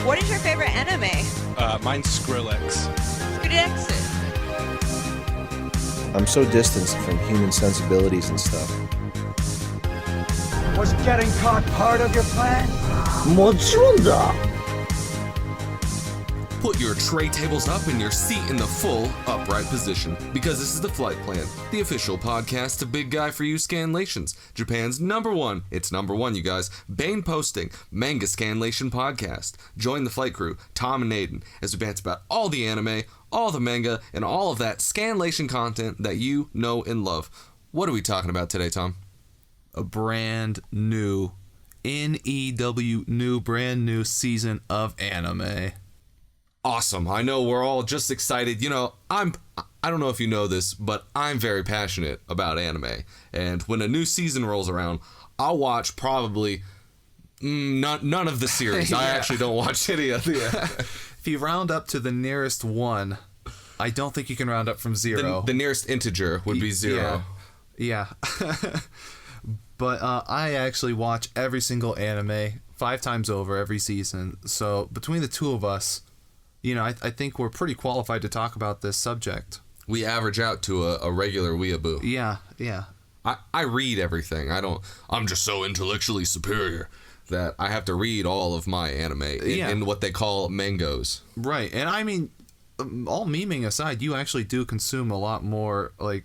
What is your favorite anime? Mine's Skrillex. Skrillex. I'm so distanced from human sensibilities and stuff. Was getting caught part of your plan? Put your tray tables up and your seat in the full upright position, because this is the Flight Plan, the official podcast of Big Guy for You Scanlations, Japan's number one, it's number one, you guys, Bane posting manga Scanlation podcast. Join the flight crew, Tom and Aiden, as we bant about all the anime, all the manga, and all of that Scanlation content that you know and love. What are we talking about today, Tom? A brand new, N-E-W, new, brand new season of anime. Awesome. I know we're all just excited. You know, I don't know if you know this, but I'm very passionate about anime. And when a new season rolls around, I'll watch probably none of the series. I actually don't watch any of the. If you round up to the nearest one, I don't think you can round up from zero. The nearest integer would be zero. Yeah. But I actually watch every single anime 5 times over every season. So between the two of us, you know, I think we're pretty qualified to talk about this subject. We average out to a regular weeaboo. Yeah. I read everything. I'm just so intellectually superior that I have to read all of my anime in what they call mangos. Right. And I mean, all memeing aside, you actually do consume a lot more, like,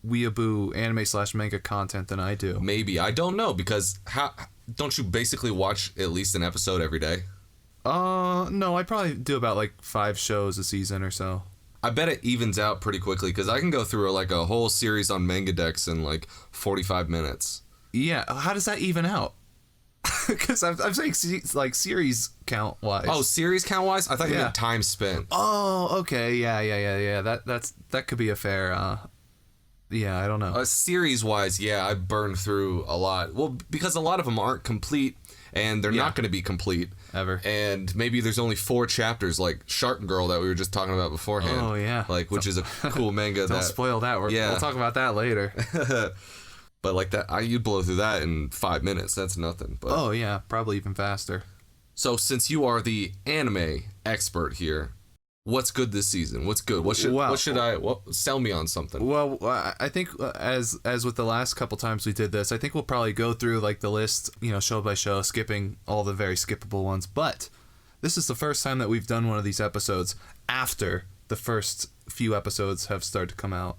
weeaboo anime/manga content than I do. Maybe. I don't know, because don't you basically watch at least an episode every day? No, I probably do about like 5 shows a season or so. I bet it evens out pretty quickly, because I can go through like a whole series on Manga Dex in like 45 minutes. Yeah, how does that even out? Because I'm saying like series count wise. Oh, series count wise? I thought you meant time spent. Oh, okay, yeah. That could be a fair. Yeah, I don't know. Series wise, yeah, I burn through a lot. Well, because a lot of them aren't complete, and they're not going to be complete ever. And maybe there's only 4 chapters, like Shark Girl that we were just talking about beforehand. Oh yeah, like which is a cool manga. Don't spoil that. We'll talk about that later. But like that, you'd blow through that in 5 minutes. That's nothing. But oh yeah, probably even faster. So since you are the anime expert here, what's good this season? What's good? What should I sell me on something? Well, I think as with the last couple times we did this, I think we'll probably go through like the list, you know, show by show, skipping all the very skippable ones. But this is the first time that we've done one of these episodes after the first few episodes have started to come out.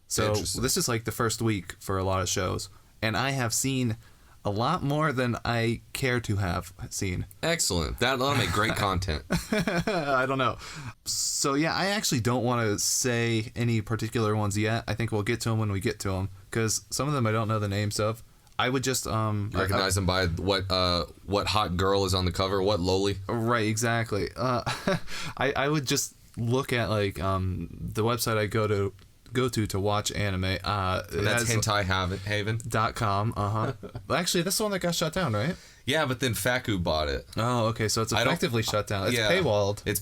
So this is like the first week for a lot of shows, and I have seen a lot more than I care to have seen. Excellent. That'll make great content. I don't know. So yeah, I actually don't want to say any particular ones yet. I think we'll get to them when we get to them, because some of them I don't know the names of. I would just recognize them by what hot girl is on the cover, what loli. Right, exactly. I would just look at like the website I go to watch anime. That's HentaiHaven.com. Actually, that's the one that got shut down, right? Yeah, but then Faku bought it. Oh, okay, so it's effectively shut down. It's paywalled. It's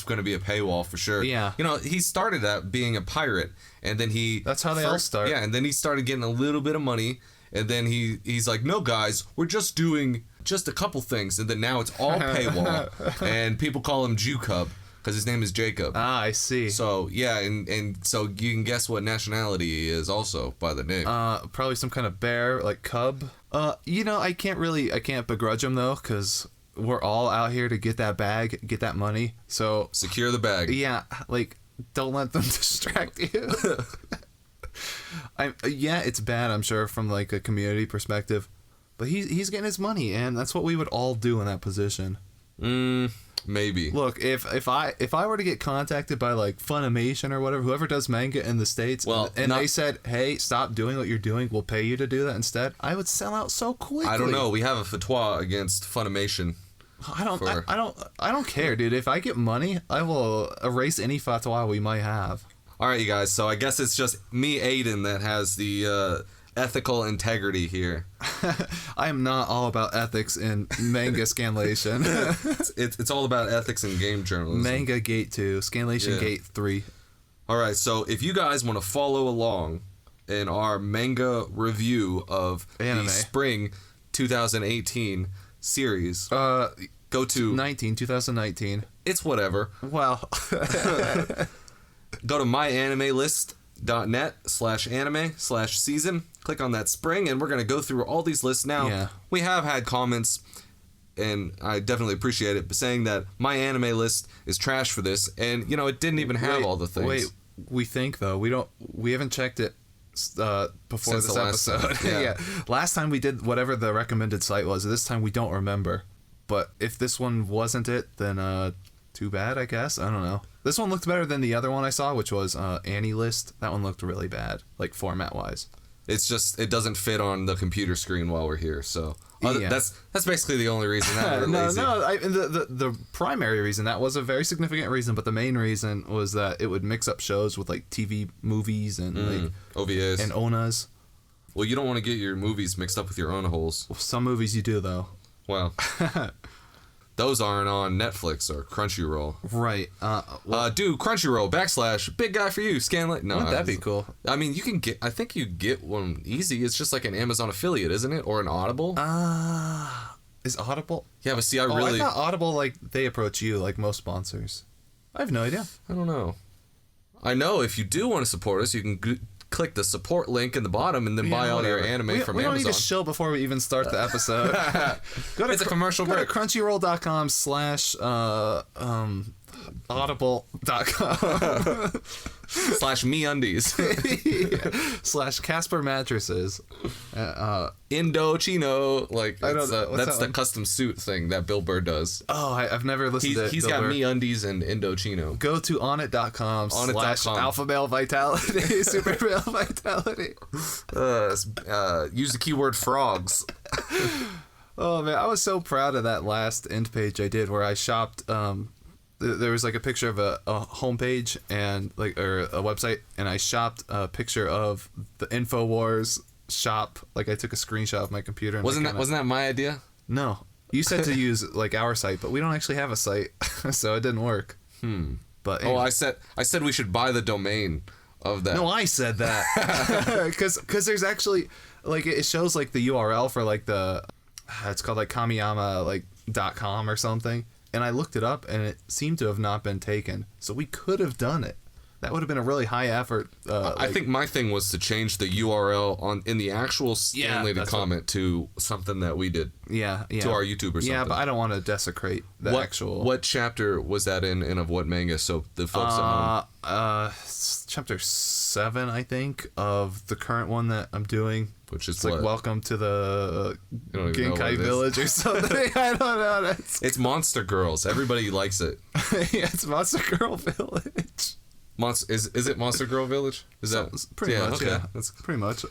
going to be a paywall for sure. Yeah. You know, he started out being a pirate, and then that's how they all start. Yeah, and then he started getting a little bit of money, and then he's like, no guys, we're just doing just a couple things, and then now it's all paywall, and people call him Jew Cub, because his name is Jacob. Ah, I see. So, yeah, and so you can guess what nationality he is also by the name. Probably some kind of bear, like cub. You know, I can't begrudge him, though, because we're all out here to get that bag, get that money, so... Secure the bag. Yeah, like, don't let them distract you. Yeah, it's bad, I'm sure, from, like, a community perspective, but he's getting his money, and that's what we would all do in that position. Maybe. Look, if I were to get contacted by like Funimation or whatever, whoever does manga in the States, they said, "Hey, stop doing what you're doing. We'll pay you to do that instead," I would sell out so quickly. I don't know. We have a fatwa against Funimation. I don't care, dude. If I get money, I will erase any fatwa we might have. All right, you guys. So I guess it's just me, Aiden, that has the ethical integrity here. I am not all about ethics in manga scanlation. it's all about ethics in game journalism. Manga Gate 2, Scanlation Gate 3. All right, so if you guys want to follow along in our manga review of anime. the spring 2018 series. Go to 2019. It's whatever. Well, Go to myanimelist.net/anime/season. Click on that spring, and we're going to go through all these lists now. Yeah. We have had comments, and I definitely appreciate it, saying that my anime list is trash for this, and, it didn't even have all the things. Wait, we think, though. We haven't checked it before Since this the last episode. time, yeah. Last time we did whatever the recommended site was. This time we don't remember. But if this one wasn't it, then too bad, I guess. I don't know. This one looked better than the other one I saw, which was Annie List. That one looked really bad, like format-wise. It's just, it doesn't fit on the computer screen while we're here, so... Yeah. That's basically the only reason that we're lazy. The primary reason, that was a very significant reason, but the main reason was that it would mix up shows with, like, TV movies and, like... OVAs. And ONAs. Well, you don't want to get your movies mixed up with your own holes. Some movies you do, though. Well... Those aren't on Netflix or Crunchyroll. Right. Do Crunchyroll / big guy for you, Scanlet. No, Wouldn't that be cool? I mean, I think you get one easy. It's just like an Amazon affiliate, isn't it? Or an Audible. Is Audible? Yeah, but see, I I thought Audible, like, they approach you like most sponsors. I have no idea. I don't know. I know if you do want to support us, you can click the support link in the bottom and then buy all your anime from we Amazon. don't need to show before we even start the episode. It's a commercial break. Go to crunchyroll.com /audible.com /meundies / Casper mattresses. Indochino, like what's that's that the custom suit thing that Bill Burr does. Oh, I've never listened to it. He's got MeUndies and Indochino. Go to onit.com Onit.com. / alpha male vitality, super male vitality. Use the keyword frogs. Oh man, I was so proud of that last end page I did where I shopped. There was like a picture of a homepage and or a website, and I shopped a picture of the InfoWars shop. Like I took a screenshot of my computer. And Wasn't that my idea? No, you said to use like our site, but we don't actually have a site, so it didn't work. But anyway. I said we should buy the domain of that. No, I said that because there's actually like it shows like the URL for like it's called like Kamiyama like .com or something. And I looked it up, and it seemed to have not been taken. So we could have done it. That would have been a really high effort. I think my thing was to change the URL in the actual Scanlated comment to something that we did. Yeah. To our YouTube or something. Yeah, but I don't want to desecrate the actual. What chapter was that in, and of what manga? So the folks at home. Chapter 7, I think, of the current one that I'm doing. Which is it's like Welcome to the Genkai Village or something. I don't know. It's Monster Girls. Everybody likes it. Yeah, it's Monster Girl Village. Is it Monster Girl Village? Is that pretty much? Okay. Yeah, that's pretty much.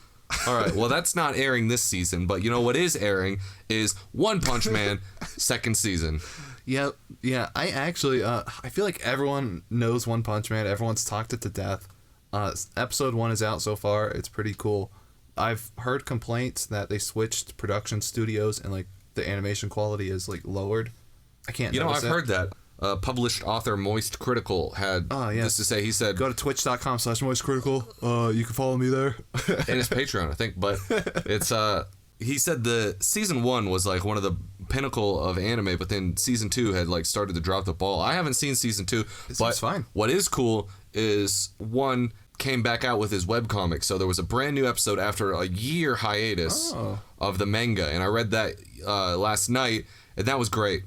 All right. Well, that's not airing this season, but you know what is airing is One Punch Man second season. Yep. Yeah. I actually I feel like everyone knows One Punch Man. Everyone's talked it to death. Episode 1 is out so far. It's pretty cool. I've heard complaints that they switched production studios and like the animation quality is like lowered. I can't. I've heard that. Published author Moist Critical had this to say. He said, "Go to twitch.com/moistcritical. You can follow me there." And his Patreon, I think. But it's he said the season 1 was like one of the pinnacle of anime, but then season 2 had like started to drop the ball. I haven't seen season 2, but it's fine. What is cool is 1 came back out with his webcomic, so there was a brand new episode after a year hiatus of the manga, and I read that last night, and that was great.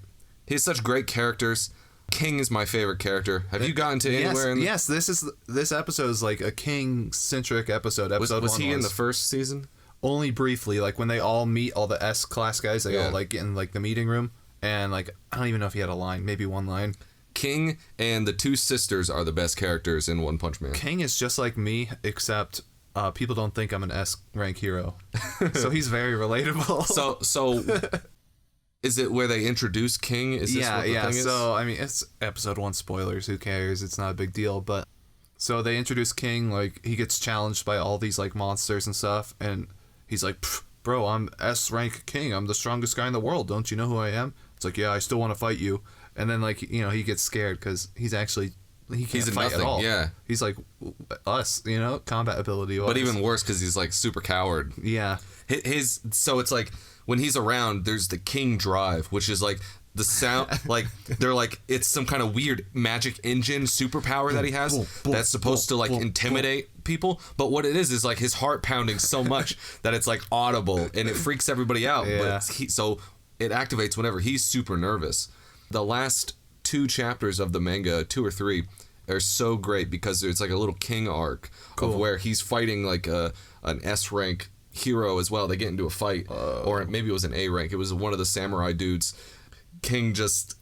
He has such great characters. King is my favorite character. Have you gotten to anywhere? Yes, this episode is like a King-centric episode. Was he in the first season? Only briefly, like when they all meet, all the S-class guys, they all like get in like the meeting room, and like I don't even know if he had a line, maybe one line. King and the 2 sisters are the best characters in One Punch Man. King is just like me, except people don't think I'm an S-rank hero. So he's very relatable. So is it where they introduce King? Is this what the thing is? So, I mean, it's episode 1 spoilers. Who cares? It's not a big deal. But so they introduce King, like he gets challenged by all these like monsters and stuff. And he's like, bro, I'm S-rank King. I'm the strongest guy in the world. Don't you know who I am? It's like, yeah, I still want to fight you. And then, like, he gets scared because he can't fight at all. Yeah. He's like us, combat ability. But even worse because he's, like, super coward. Yeah. So it's like when he's around, there's the King Drive, which is like the sound, like they're like it's some kind of weird magic engine superpower that he has that's supposed to like intimidate people. But what it is like his heart pounding so much that it's like audible and it freaks everybody out. Yeah. But so it activates whenever he's super nervous. The last 2 chapters of the manga, 2 or 3, are so great because it's like a little King arc of where he's fighting like an S rank hero as well. They get into a fight, or maybe it was an A rank. It was one of the samurai dudes. King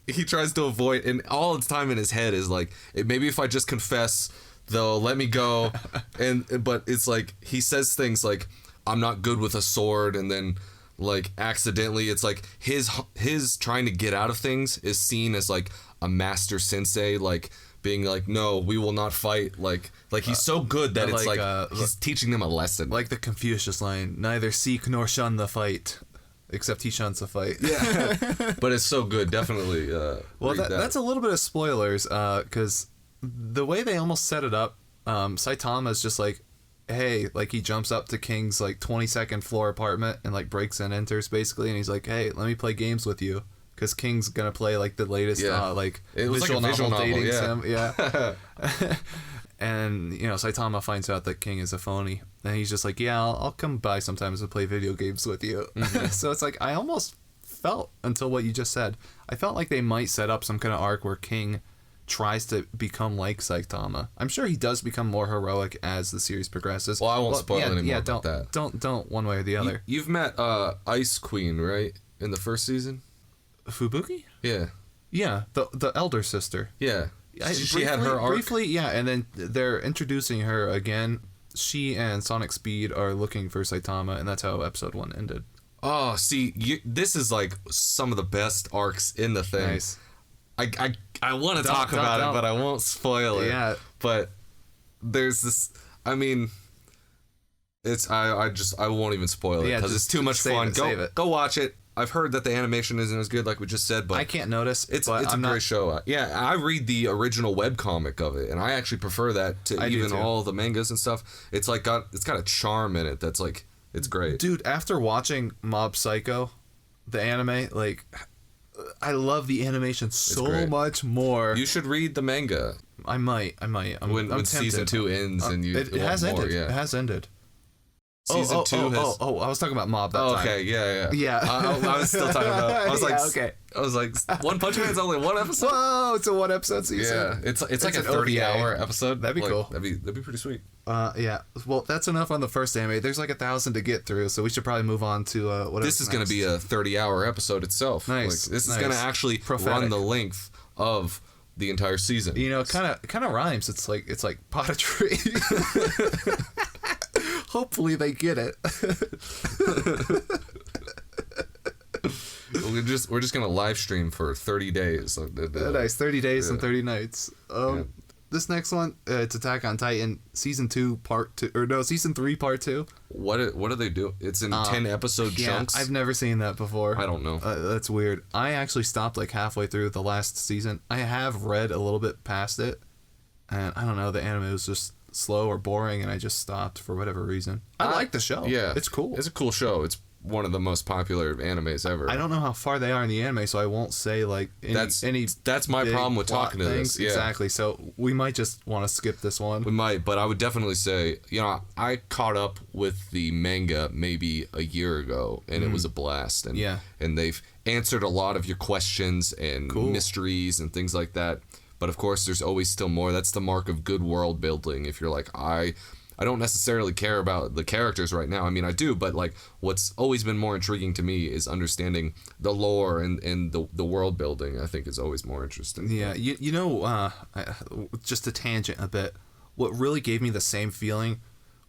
he tries to avoid, and all the time in his head is like, maybe if I just confess, they'll let me go. But it's like he says things like, I'm not good with a sword, and then like accidentally it's like his trying to get out of things is seen as like a master sensei, like being like, no, we will not fight, like he's so good that it's like he's teaching them a lesson, like the Confucius line, neither seek nor shun the fight, except he shuns the fight. Yeah. But it's so good, definitely. Well, that's a little bit of spoilers, because the way they almost set it up, Saitama's just like, hey, like he jumps up to King's like 22nd floor apartment and like breaks and enters basically, and he's like, hey, let me play games with you, because King's gonna play like the latest like it was visual like a visual novel dating novel, sim. Yeah. And you know, Saitama finds out that King is a phony, and he's just like, yeah, I'll come by sometimes to play video games with you. So it's like, I almost felt, until what you just said, I felt like they might set up some kind of arc where King tries to become like Saitama. I'm sure he does become more heroic as the series progresses. Well, I won't spoil any more about that. Don't one way or the other. You've met Ice Queen, right? In the first season? Fubuki? Yeah. Yeah, the elder sister. Yeah. She had her arc. Briefly, yeah, and then they're introducing her again. She and Sonic Speed are looking for Saitama, and that's how episode 1 ended. Oh, see, this is like some of the best arcs in the thing. Nice. I want to talk about it, but I won't spoil it. Yeah. But there's this, I mean, it's I won't even spoil it because it's too much fun. Go watch it. I've heard that the animation isn't as good, like we just said, but I can't notice. It's a great show. Yeah, I read the original webcomic of it, and I actually prefer that to even all the mangas and stuff. It's like it's got a charm in it that's like, it's great. Dude, after watching Mob Psycho, the anime, like, I love the animation so much more. You should read the manga. I might. I'm when season 2 ends and you it has more, ended. Yeah. It has ended. Season 2 has. Oh, I was talking about Mob that time. Okay, yeah. Yeah. I was still talking about. I was like, okay. I was like, One Punch Man's only 1 episode. Whoa, it's a 1 episode season. Yeah, it's like a 30-hour episode. That'd be cool. That'd be pretty sweet. Yeah. Well, that's enough on the first anime. There's like 1,000 to get through, so we should probably move on to whatever. This is going to be a 30-hour episode itself. Nice. This is going to actually run the length of the entire season. You know, kind of rhymes. It's like pot a tree. Hopefully they get it. We're just gonna live stream for 30 days. Nice, 30 days and 30 nights. This next one, it's Attack on Titan season 2 part 2, or no, season 3 part 2. What do they do? It's in 10 episode chunks. I've never seen that before. I don't know. That's weird. I actually stopped like halfway through the last season. I have read a little bit past it, and I don't know, the anime was just slow or boring, and I just stopped for whatever reason. I like the show. Yeah, it's cool. It's a cool show. It's one of the most popular animes ever. I don't know how far they are in the anime, so I won't say like any that's my problem with talking to this. Yeah. Exactly. So we might just want to skip this one. We might, but I would definitely say, I caught up with the manga maybe a year ago, and it was a blast. And and they've answered a lot of your questions and mysteries and things like that. But of course, there's always still more. That's the mark of good world building. If you're like, I don't necessarily care about the characters right now. I mean, I do, but like, what's always been more intriguing to me is understanding the lore and the world building. I think is always more interesting. Yeah, you know, just a tangent a bit. What really gave me the same feeling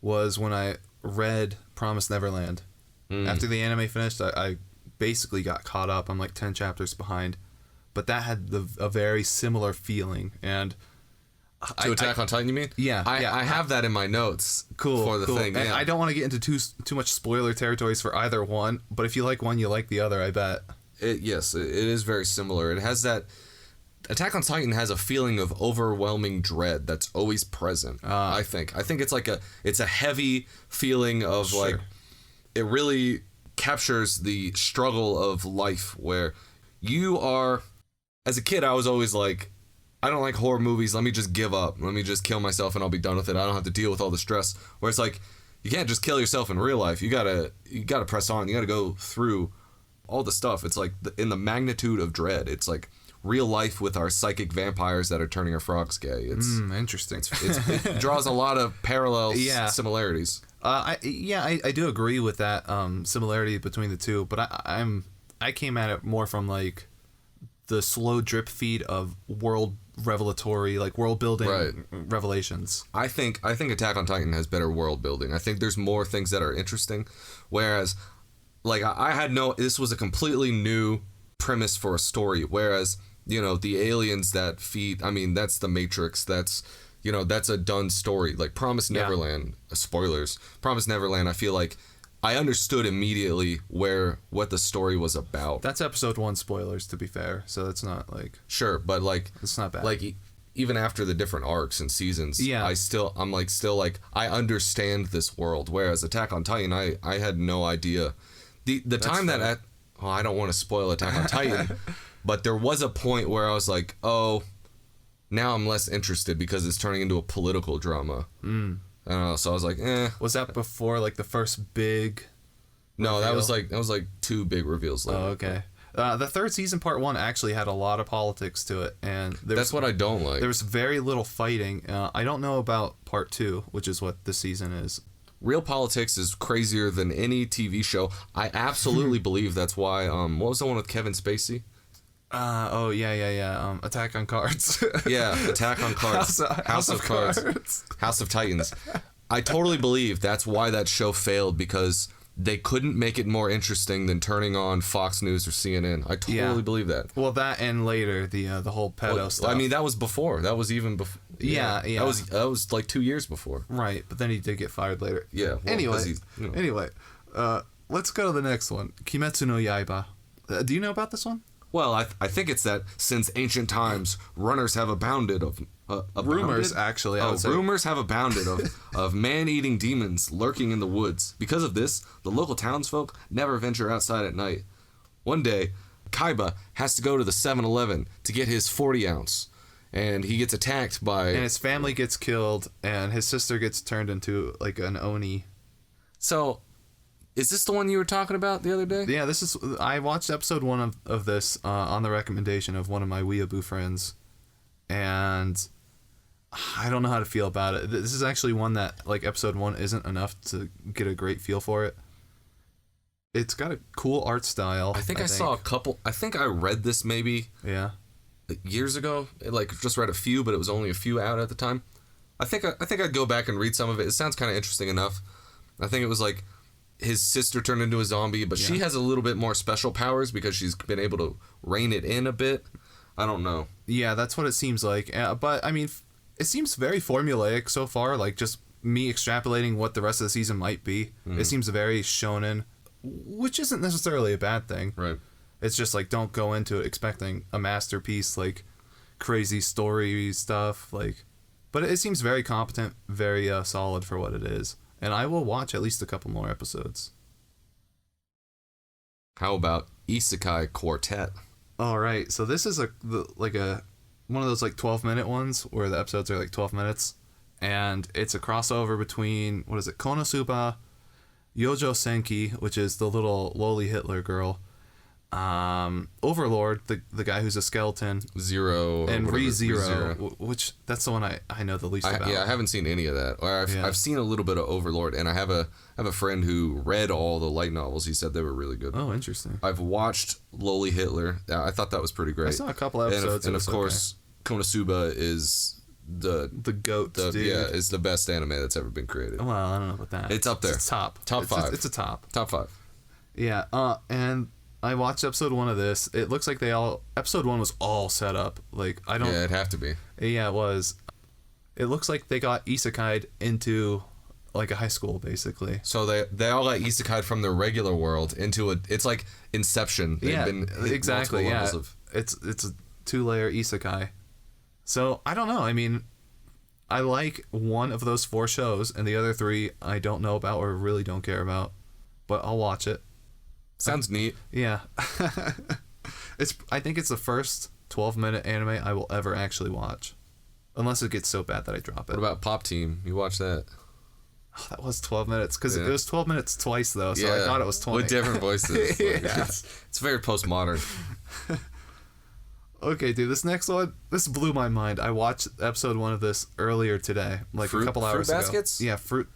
was when I read Promised Neverland. After the anime finished, I basically got caught up. I'm like 10 chapters behind. But that had a very similar feeling, and to Attack on Titan, you mean? Yeah, I have that in my notes. For the thing. And yeah. I don't want to get into too much spoiler territories for either one, but if you like one, you like the other, I bet. Yes, it is very similar. It has that. Attack on Titan has a feeling of overwhelming dread that's always present. I think it's like it's a heavy feeling of like it really captures the struggle of life where you are. As a kid, I was always like, I don't like horror movies. Let me just give up. Let me just kill myself and I'll be done with it. I don't have to deal with all the stress. Where it's like, you can't just kill yourself in real life. You gotta press on. You gotta go through all the stuff. It's like in the magnitude of dread. It's like real life with our psychic vampires that are turning our frogs gay. It's interesting. it draws a lot of parallels, similarities. I do agree with that similarity between the two, but I came at it more from like the slow drip feed of world revelatory, like world building revelations. I think Attack on Titan has better world building. I think there's more things that are interesting, whereas like I had this was a completely new premise for a story, whereas the aliens that feed, I mean, that's the Matrix, that's that's a done story. Like Promised Neverland, spoilers, Promised Neverland, I feel like I understood immediately what the story was about. That's episode 1 spoilers, to be fair, so that's not like... Sure, but like... It's not bad. Like, even after the different arcs and seasons, I'm I understand this world, whereas Attack on Titan, I had no idea. The time fair. That... I don't want to spoil Attack on Titan, but there was a point where I was like, oh, now I'm less interested because it's turning into a political drama. I don't know, so I was like, eh. Was that before like the first big No, reveal? that was like 2 big reveals later. Oh, okay. The third season, part 1, actually had a lot of politics to it, and that's what I don't like. There was very little fighting. I don't know about part 2, which is what this season is. Real politics is crazier than any TV show. I absolutely believe that's why. What was the one with Kevin Spacey? Attack on Cards. Yeah, Attack on Cards. House of Cards. House of Titans. I totally believe that's why that show failed, because they couldn't make it more interesting than turning on Fox News or CNN. I totally believe that. Well, that and later the whole pedo stuff. I mean, that was before. That was even before. Yeah. That was like 2 years before. Right, but then he did get fired later. Yeah. Well, anyway, let's go to the next one. Kimetsu no Yaiba. Do you know about this one? Well, I think it's that since ancient times, runners have abounded of... rumors, actually. Rumors have abounded of man-eating demons lurking in the woods. Because of this, the local townsfolk never venture outside at night. One day, Kaiba has to go to the 7-Eleven to get his 40-ounce, and he gets attacked by... And his family gets killed, and his sister gets turned into, like, an Oni. So... Is this the one you were talking about the other day? Yeah, I watched episode 1 of this on the recommendation of one of my weeaboo friends, and I don't know how to feel about it. This is actually one that, like, episode 1 isn't enough to get a great feel for it. It's got a cool art style. I think I saw a couple. I think I read this maybe years ago. Like, just read a few, but it was only a few out at the time. I think I'd go back and read some of it. It sounds kind of interesting enough. I think it was like his sister turned into a zombie, but she has a little bit more special powers because she's been able to rein it in a bit. I don't know. Yeah, that's what it seems like. But, I mean, it seems very formulaic so far, like just me extrapolating what the rest of the season might be. It seems very shonen, which isn't necessarily a bad thing. Right. It's just like, don't go into it expecting a masterpiece, like crazy story stuff. Like, but it seems very competent, very solid for what it is. And I will watch at least a couple more episodes. How about Isekai Quartet? All right, so this is one of those like 12-minute ones where the episodes are like 12 minutes, and it's a crossover between Konosuba, Yojo Senki, which is the little lowly Hitler girl, Overlord, the guy who's a skeleton, Zero, and ReZero, which that's the one I know the least about. Yeah, I haven't seen any of that. Or I've seen a little bit of Overlord, and I have a friend who read all the light novels. He said they were really good. Oh, interesting. I've watched Lowly Hitler. I thought that was pretty great. I saw a couple episodes, and of course, Konosuba is the goat. Dude. Yeah, is the best anime that's ever been created. Well, I don't know about that. It's up there. It's top 5. It's a top 5. Yeah. And I watched episode 1 of this. It looks like episode 1 was all set up. Like, I don't... Yeah, it'd have to be. Yeah, it was. It looks like they got isekai'd into, like, a high school, basically. So they all got isekai'd from their regular world into it's like Inception. They've been exactly, yeah. It's a 2-layer isekai. So, I don't know. I mean, I like one of those 4 shows, and the other 3 I don't know about or really don't care about. But I'll watch it. Sounds neat. Yeah. I think it's the first 12-minute anime I will ever actually watch. Unless it gets so bad that I drop it. What about Pop Team? You watch that? Oh, that was 12 minutes. Because it was 12 minutes twice, though, so I thought it was 20. With different voices. Yeah. It's very postmodern. Okay, dude, this next one, this blew my mind. I watched episode 1 of this earlier today, like a couple hours ago. Fruit Baskets? Yeah, fruit.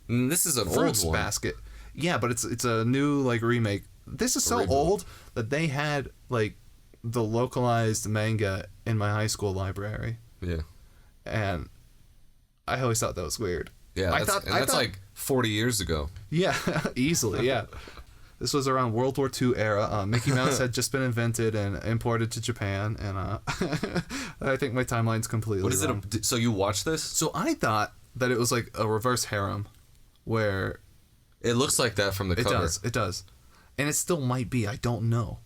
This is an Fruits old one. Basket. Yeah, but it's a new like remake. This is so old that they had like the localized manga in my high school library. Yeah. And I always thought that was weird. Yeah, I that's thought like 40 years ago. Yeah, easily, yeah. This was around World War II era. Mickey Mouse had just been invented and imported to Japan, and I think my timeline's completely What is wrong. it? So you watched this? So I thought that it was like a reverse harem, where It looks like that from the cover. it does, and it still might be. I don't know.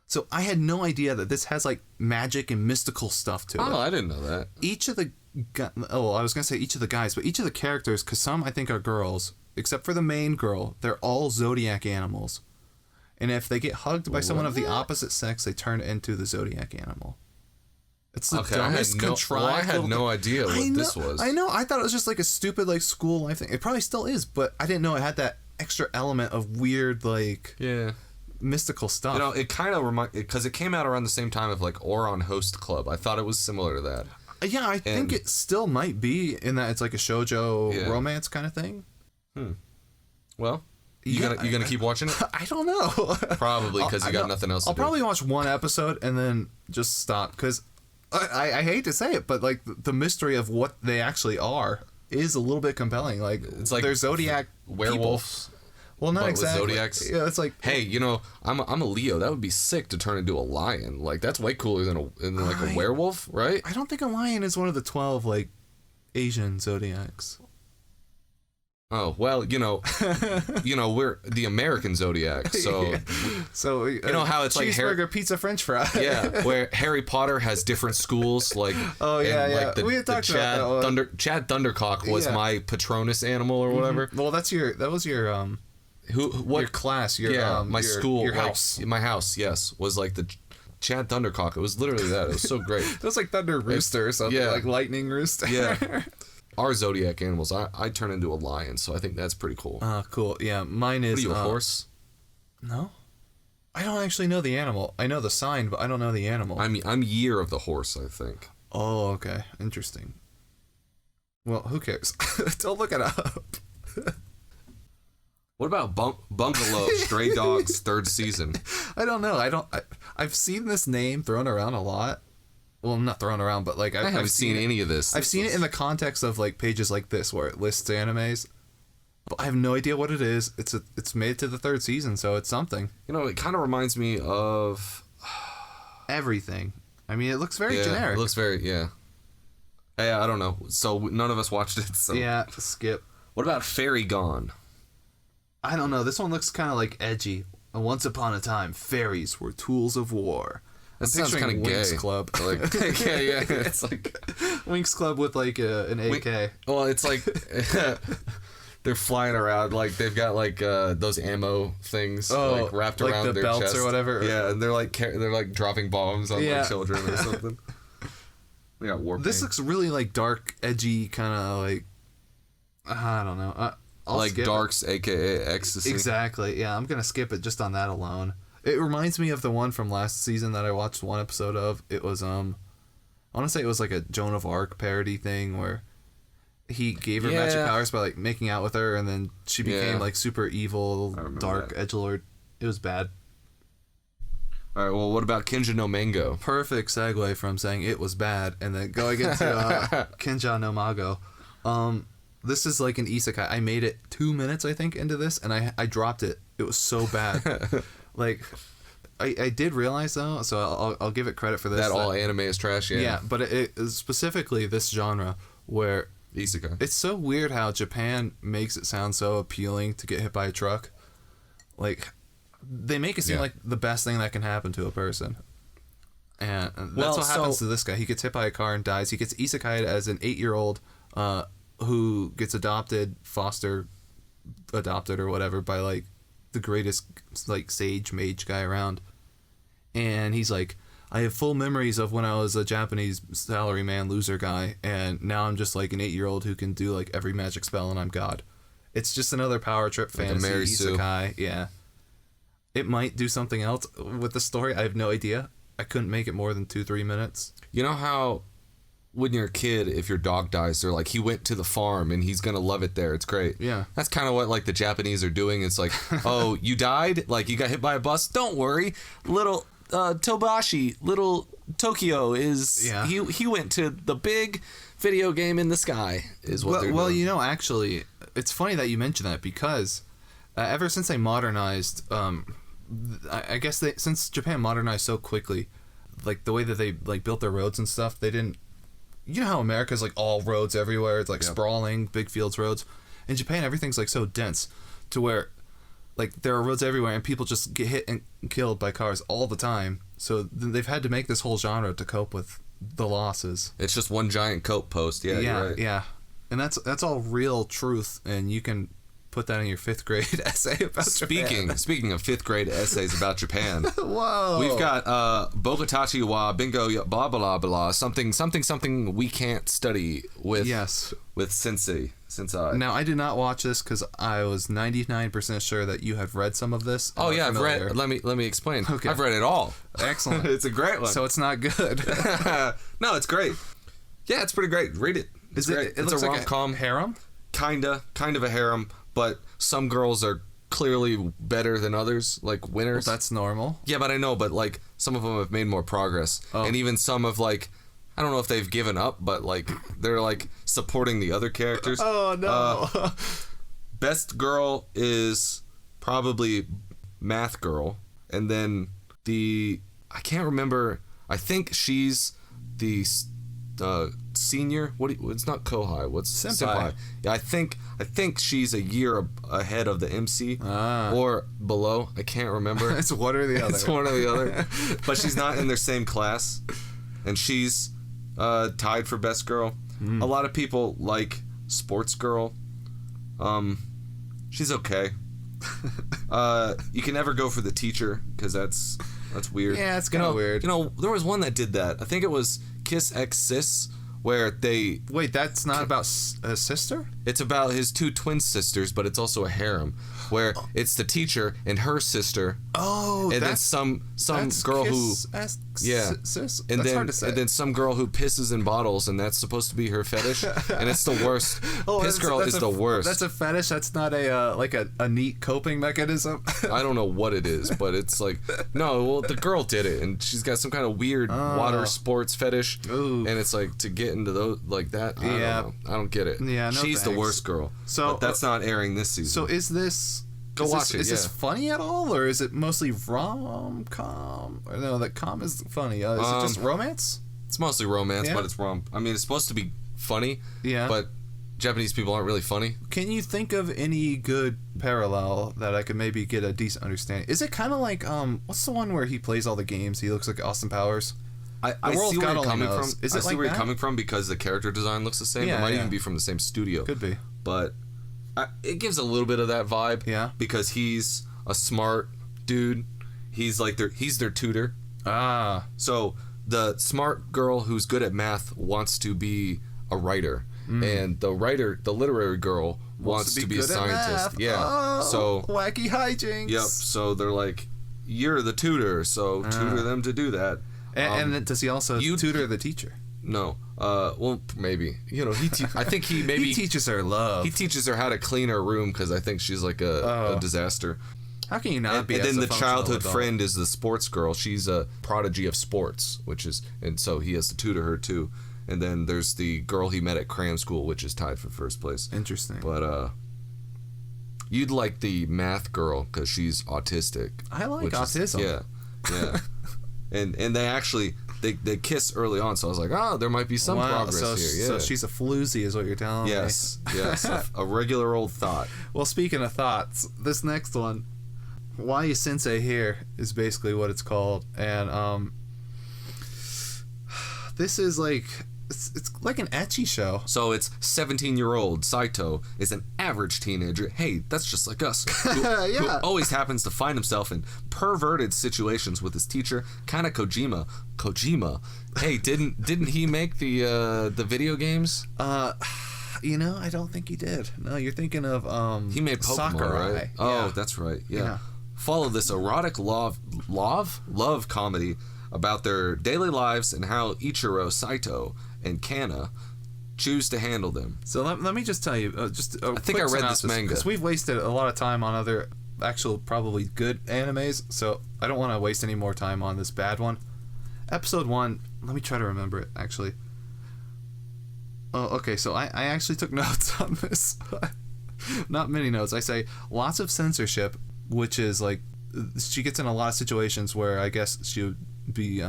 So I had no idea that this has like magic and mystical stuff to it. Oh, I didn't know that. Each of the I was gonna say each of the guys, but each of the characters, because some I think are girls, except for the main girl, they're all zodiac animals, and if they get hugged by someone of the opposite sex, they turn into the zodiac animal. It's the dumbest contrived. I had no idea what this was. I know. I thought it was just like a stupid like school life thing. It probably still is, but I didn't know it had that extra element of weird like mystical stuff. You know, it kind of reminds because it came out around the same time of like Oron Host Club. I thought it was similar to that. Yeah, I think it still might be in that it's like a shoujo romance kind of thing. Well, you gonna keep watching it? I don't know. Probably because you got nothing else to do. I'll probably watch one episode and then just stop because I hate to say it, but like the mystery of what they actually are is a little bit compelling. Like it's like they're zodiac werewolves. People. Well, not but exactly. With zodiacs. Yeah, it's like, hey, you know, I'm a Leo. That would be sick to turn into a lion. Like that's way cooler than a werewolf, right? I don't think a lion is one of the 12 like Asian zodiacs. Oh well, you know, we're the American zodiac, so so you know how it's like cheeseburger, pizza, French fry. Yeah, where Harry Potter has different schools, like Like we had talked about that one. Chad Thundercock was my Patronus animal or whatever. Well, that was your your class, my school, your house, my house, yes, was like the Chad Thundercock. It was literally that. It was so great. It was like Thunder Rooster or something, like Lightning Rooster. Yeah. Our zodiac animals, I turn into a lion, so I think that's pretty cool. Cool. Yeah, mine is. What are you, a horse? No, I don't actually know the animal. I know the sign, but I don't know the animal. I'm year of the horse, I think. Oh, okay, interesting. Well, who cares? Don't look it up. What about Bungalow Stray Dogs third season? I don't know. I've seen this name thrown around a lot. Well, not thrown around, but like I haven't seen any of this. I've seen it in the context of like pages like this where it lists animes, but I have no idea what it is. It's made to the third season, so it's something. You know, it kind of reminds me of everything. I mean, it looks very generic. It looks very Hey, I don't know. So none of us watched it. So. Yeah, skip. What about Fairy Gone? I don't know. This one looks kind of like edgy. Once upon a time, fairies were tools of war. That sounds kind of gay. Winx Club. Like, yeah. It's like Winx Club with like an AK. Well, it's like they're flying around like they've got like those ammo things like wrapped like around the their belts chest or whatever. Yeah, and they're like dropping bombs on like children or something. They got war paint. This looks really like dark, edgy, kind of like I don't know. I'll like Darks, aka Ecstasy. Exactly. Yeah, I'm gonna skip it just on that alone. It reminds me of the one from last season that I watched one episode of. It was I want to say it was like a Joan of Arc parody thing where he gave her magic powers by like making out with her, and then she became like super evil, dark edgelord. It was bad. All right. Well, what about Kinja no Mango? Perfect segue from saying it was bad and then going into Kinja no Mago. This is like an isekai. I made it 2 minutes, I think, into this, and I dropped it. It was so bad. Like, I did realize, though, so I'll give it credit for this. That all anime is trash, yeah. Yeah, but it is specifically this genre where... Isekai. It's so weird how Japan makes it sound so appealing to get hit by a truck. Like, they make it seem like the best thing that can happen to a person. And that's what happens to this guy. He gets hit by a car and dies. He gets isekai'd as an 8-year-old who gets foster adopted or whatever by, like, the greatest like sage mage guy around. And he's like, I have full memories of when I was a Japanese salaryman loser guy, and now I'm just like an 8-year-old who can do like every magic spell and I'm God. It's just another power trip fantasy Mary Sue. isekai. Yeah. It might do something else with the story. I have no idea. I couldn't make it more than 2-3 minutes. You know how when you're a kid, if your dog dies, they're like, he went to the farm and he's gonna love it there. It's great. Yeah. That's kind of what like the Japanese are doing. It's like, oh, you died? Like you got hit by a bus? Don't worry. Little Tobashi, little Tokyo is he went to the big video game in the sky is what they're doing. Well, you know, actually, it's funny that you mention that because ever since they modernized, I guess since Japan modernized so quickly, like the way that they like built their roads and stuff, they didn't. You know how America's like all roads everywhere. It's like sprawling, big fields roads. In Japan, everything's like so dense, to where like there are roads everywhere and people just get hit and killed by cars all the time. So they've had to make this whole genre to cope with the losses. It's just one giant coat post. Yeah, you're right. Yeah, and that's all real truth, and you can put that in your 5th grade essay about Japan. Speaking of 5th grade essays about Japan, whoa, we've got Bogatachi wa Bingo blah blah blah something we can't study with sensei. Now I did not watch this because I was 99% sure that you have read some of this. Oh yeah, I've read. Let me explain. Okay. I've read it all. Excellent. It's a great one. So it's not good. No, it's great. Yeah, it's pretty great. Read it. It's great. It's a like rom-com. Harem? Kind of a harem, but some girls are clearly better than others, like winners. Well, that's normal. Yeah, but I know, but like some of them have made more progress, and even some have like, I don't know if they've given up, but like they're like supporting the other characters. Oh no. Best girl is probably Math Girl, and then I can't remember. I think she's the senior. It's not Kohai. What's Senpai? Yeah, I think she's a year ahead of the MC or below. I can't remember. It's one or the other. It's one or the other. But she's not in their same class, and she's tied for best girl. A lot of people like Sports Girl. She's okay. You can never go for the teacher because that's weird. Yeah, it's kind of weird. You know, there was one that did that. I think it was Kiss X Sis, where they... Wait, that's not about a sister? It's about his 2 twin sisters, but it's also a harem, where it's the teacher and her sister. Oh, and that's... then some girl who... Yeah. Sis? And that's then, hard to say. And then some girl who pisses in bottles, and that's supposed to be her fetish, and it's the worst. Piss girl is the worst. That's a fetish? That's not a neat coping mechanism? I don't know what it is, but it's like... No, well, the girl did it, and she's got some kind of weird water sports fetish, and it's like, to get into those like that, I don't know. I don't get it. Yeah, no She's thanks. the worst girl. So but that's not airing this season. So is this... Watch it. Is this funny at all, or is it mostly rom-com? Or no, that com is funny. Is it just romance? It's mostly romance, but it's I mean, it's supposed to be funny. Yeah. But Japanese people aren't really funny. Can you think of any good parallel that I could maybe get a decent understanding? Is it kind of like what's the one where he plays all the games? He looks like Austin Powers. I see where you're coming from. Is it I see like where that? you're coming from because the character design looks the same. Yeah, it might yeah. even be from the same studio. Could be. But it gives a little bit of that vibe. Yeah. Because he's a smart dude. He's like he's their tutor. So the smart girl who's good at math wants to be a writer, and the literary girl wants to be a scientist. Yeah. So wacky hijinks. Yep. So they're like, you're the tutor, so tutor them to do that. And then does he also tutor the teacher? No. Well, maybe. You know, I think he maybe he teaches her love. He teaches her how to clean her room because I think she's like a disaster. How can you not be? And then the childhood adult? friend is the sports girl. She's a prodigy of sports, and so he has to tutor her too. And then there's the girl he met at cram school, which is tied for first place. Interesting. But you'd like the math girl because she's autistic. I like autism. Yeah. and they actually they kiss early on, so I was like, there might be some progress here. Yeah. So she's a floozy, is what you're telling me. Yes, a regular old thought. Well, speaking of thoughts, this next one, Why You Sensei Here, is basically what it's called, and this is like it's like an ecchi show. So it's 17-year-old Saito is an average teenager. Hey, that's just like us. Who always happens to find himself in perverted situations with his teacher, Kana Kojima. Hey, didn't he make the video games? I don't think he did. No, you're thinking of he made Pokemon, Sakurai. right? Oh, that's right. Yeah. Follow this erotic love comedy about their daily lives and how Ichiro, Saito, and Kana choose to handle them. So let me just tell you, I think I read this manga because we've wasted a lot of time on other actual probably good animes, so I don't want to waste any more time on this bad one. Episode 1, let me try to remember it actually. Oh, okay, so I actually took notes on this. Not many notes. I say lots of censorship, which is like she gets in a lot of situations where I guess she would be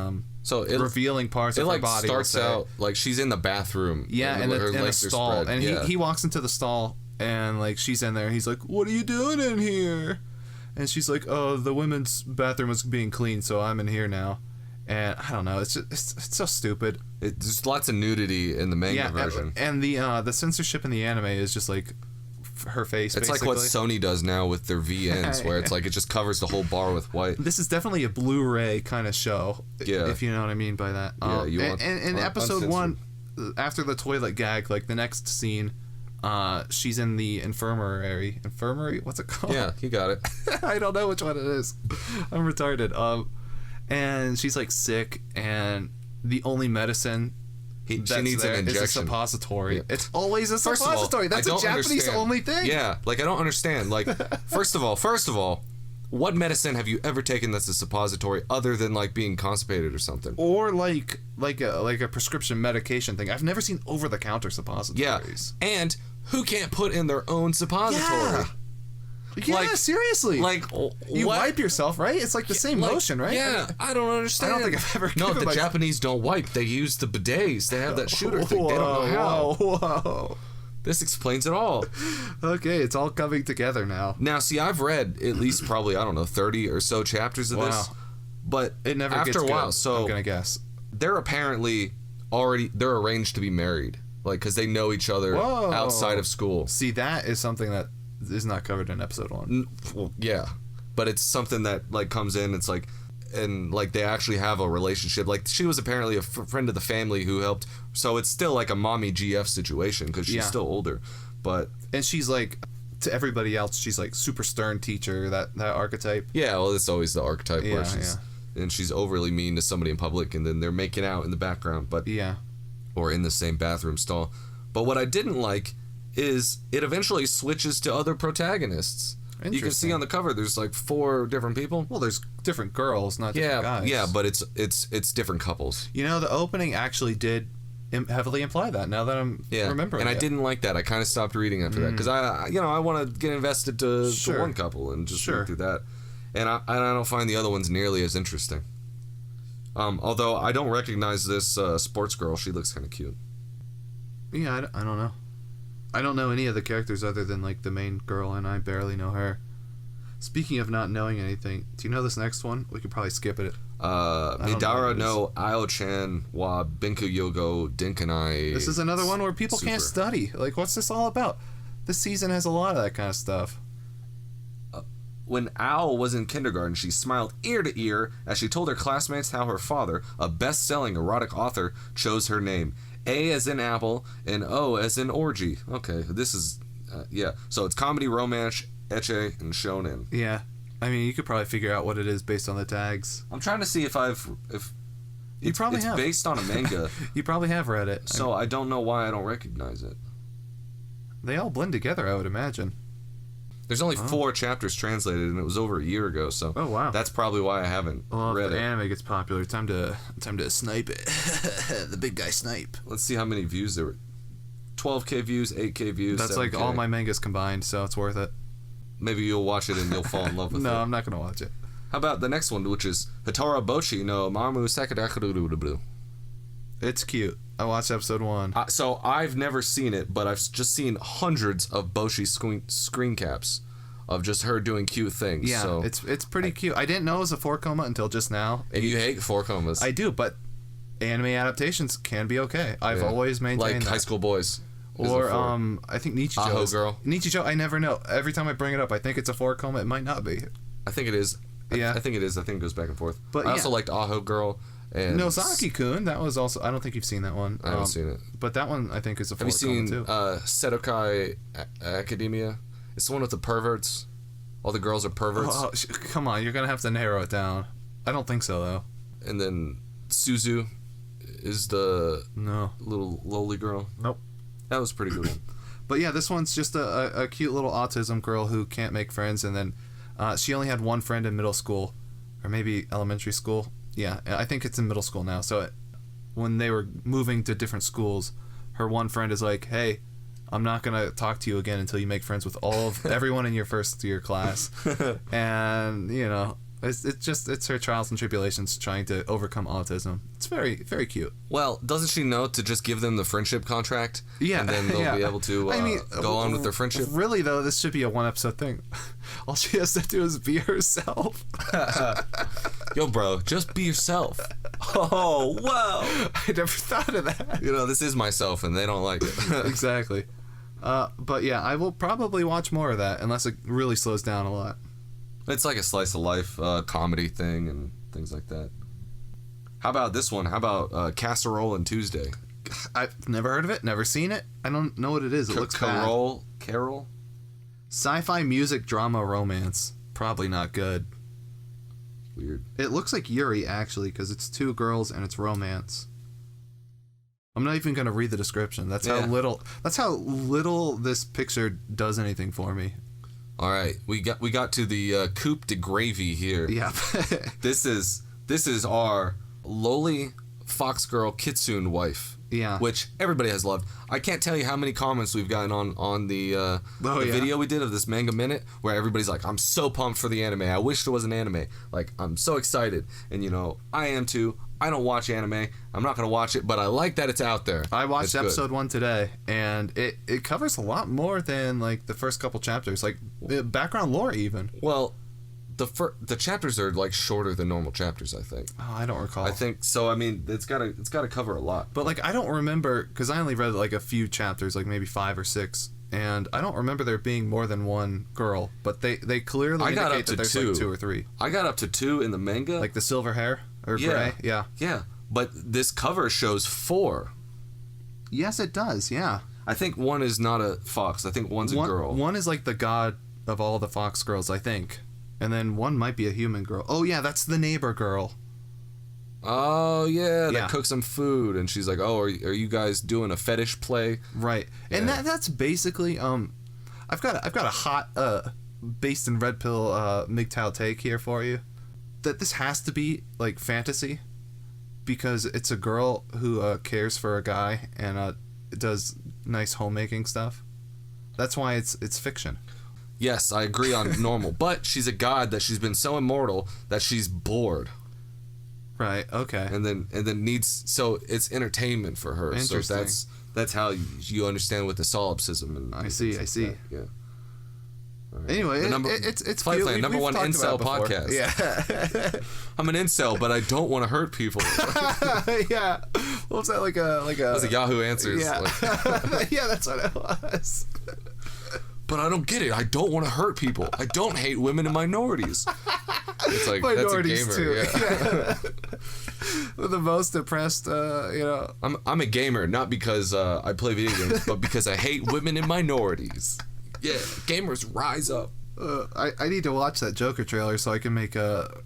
revealing parts of her body. It starts out like she's in the bathroom. Yeah, in a stall, and he walks into the stall, and like she's in there. And he's like, "What are you doing in here?" And she's like, "Oh, the women's bathroom was being cleaned, so I'm in here now." And I don't know, it's so stupid. There's lots of nudity in the manga version, and the censorship in the anime is just like her face. It's basically like what Sony does now with their VNs, where it's like it just covers the whole bar with white. This is definitely a Blu-ray kind of show, if you know what I mean by that. In episode 1, after the toilet gag, like the next scene, she's in the infirmary. What's it called? Yeah, you got it. I don't know which one it is. I'm retarded. And she's like sick, and the only medicine she needs an injection. Is a suppository. Yeah. It's always a suppository. That's a Japanese only thing. Yeah, like I don't understand. Like, first of all, what medicine have you ever taken that's a suppository other than like being constipated or something? Or like a prescription medication thing. I've never seen over-the-counter suppositories. Yeah, and who can't put in their own suppository? Yeah, seriously. Like, you wipe yourself, right? It's like the same motion, right? Yeah, I don't understand. I don't think I've ever. No, the Japanese don't wipe. They use the bidets. They have that shooter thing. They don't know how. Whoa. This explains it all. Okay, it's all coming together now. Now, see, I've read at least probably 30 or so chapters of this, but it never after gets a while. good, So I'm gonna guess they're apparently they're arranged to be married, like because they know each other outside of school. See, that is something that is not covered in episode 1. Well, yeah, but it's something that like comes in. It's like, and like they actually have a relationship. Like she was apparently a friend of the family who helped. So it's still like a mommy GF situation because she's still older. And she's like, to everybody else, she's like super stern teacher. That archetype. Yeah, well, it's always the archetype where she's overly mean to somebody in public, and then they're making out in the background, or in the same bathroom stall. But what I didn't like is it eventually switches to other protagonists. You can see on the cover there's like 4 different people. Well, there's different girls, not different guys. Yeah, but it's different couples. You know, the opening actually did heavily imply that. Now that I'm remembering, and I didn't like that. I kind of stopped reading after that because I want to get invested to one couple and just read through that. And I don't find the other ones nearly as interesting. Although I don't recognize this sports girl. She looks kind of cute. Yeah, I don't know. I don't know any of the characters other than like the main girl, and I barely know her. Speaking of not knowing anything, do you know this next one? We could probably skip it. Midara no Ao-chan wa Binku Yogo Denkanai. This is another one where people can't study. Like, what's this all about? This season has a lot of that kind of stuff. When Ao was in kindergarten, she smiled ear to ear as she told her classmates how her father, a best-selling erotic author, chose her name. A as in apple, and O as in orgy. Okay, this is, So it's comedy, romance, ecchi, and shonen. Yeah. I mean, you could probably figure out what it is based on the tags. I'm trying to see if you probably have. It's based on a manga. You probably have read it. So I don't know why I don't recognize it. They all blend together, I would imagine. There's only 4 chapters translated, and it was over a year ago. So that's probably why I haven't read if the it. Anime gets popular. Time to snipe it. The big guy snipe. Let's see how many views there were. 12K views, 8K views. That's 7K. like all my mangas combined, so it's worth it. Maybe you'll watch it and you'll fall in love with it. No, I'm not gonna watch it. How about the next one, which is Hitora Boshi no Mamu Sakadakururubu? It's cute. I watched episode 1. So I've never seen it, but I've just seen hundreds of Boshi screen caps of just her doing cute things. Yeah, so it's pretty cute. I didn't know it was a 4 coma until just now. And you hate 4 comas. I do, but anime adaptations can be okay. I've always maintained like that. High School Boys. Or I think Nichijou. Aho Girl. Nichijou, I never know. Every time I bring it up, I think it's a 4-coma. It might not be. I think it is. Yeah. I think it is. I think it goes back and forth. But I also liked Aho Girl. And Nozaki-kun, that was also... I don't think you've seen that one. I haven't seen it. But that one, I think, is a 4-coma, Have you seen too. Sedokai Academia? It's the one with the perverts. All the girls are perverts. Come on, you're going to have to narrow it down. I don't think so, though. And then Suzu is the No. little lowly girl. Nope. That was a pretty good one. But yeah, this one's just a cute little autism girl who can't make friends, and then she only had one friend in middle school, or maybe elementary school. Yeah, I think it's in middle school now. So when they were moving to different schools, her one friend is like, "Hey, I'm not gonna talk to you again until you make friends with everyone in your first year class." And you know, it's her trials and tribulations trying to overcome autism. It's very, very cute. Well, doesn't she know to just give them the friendship contract? Yeah, And then they'll be able to go on with their friendship? Really, though, this should be a 1-episode thing. All she has to do is be herself. Yo, bro, just be yourself. Oh, wow. I never thought of that. You know, this is myself, and they don't like it. Exactly. But yeah, I will probably watch more of that, unless it really slows down a lot. It's like a slice of life comedy thing and things like that. How about this one? How about Casserole and Tuesday? I've never heard of it, never seen it. I don't know what it is. It looks bad. Carol? Sci-fi music drama romance. Probably not good. Weird. It looks like Yuri, actually, because it's 2 girls and it's romance. I'm not even gonna read the description. That's how little this picture does anything for me. All right, we got to the coupe de gravy here. Yeah. This is our lowly fox girl kitsune wife. Yeah. Which everybody has loved. I can't tell you how many comments we've gotten on the video we did of this manga minute, where everybody's like, "I'm so pumped for the anime. I wish there was an anime. Like, I'm so excited." And you know, I am too. I don't watch anime. I'm not gonna watch it, but I like that it's out there. I watched episode 1 today, and it covers a lot more than like the first couple chapters, like background lore even. Well, the chapters are like shorter than normal chapters, I think. Oh, I don't recall. I think so. I mean, it's gotta cover a lot. But like, I don't remember, because I only read like a few chapters, like maybe 5 or 6, and I don't remember there being more than one girl. But they clearly indicate that there's like 2 or 3. I got up to 2 in the manga. Like the silver hair or gray. Yeah. Yeah. But this cover shows 4. Yes, it does. Yeah. I think one is not a fox. I think one's a girl. One is like the god of all the fox girls, I think. And then one might be a human girl. Oh, yeah, that's the neighbor girl. Oh, yeah, that cooks some food. And she's like, "Oh, are you guys doing a fetish play?" Right. Yeah. And that's basically, I've got a hot, based in Red Pill, MGTOW take here for you. That this has to be, like, fantasy. Because it's a girl who cares for a guy and does nice homemaking stuff. That's why it's fiction. Yes, I agree on normal. But she's a god that she's been so immortal that she's bored. Right, okay. And then needs, so it's entertainment for her. Interesting. So that's how you understand with the solipsism. And I see. That. Yeah. Right. Anyway, it's Flight Plan, number 1 talked incel about podcast. Yeah. I'm an incel, but I don't want to hurt people. Yeah. What was that, like a That was a Yahoo Answers. Yeah. Like, yeah, that's what it was. But I don't get it. I don't want to hurt people. I don't hate women and minorities. It's like, minorities that's a gamer. too. Yeah. The most oppressed, you know. I'm a gamer, not because I play video games, but because I hate women and minorities. Yeah, gamers rise up. I need to watch that Joker trailer so I can make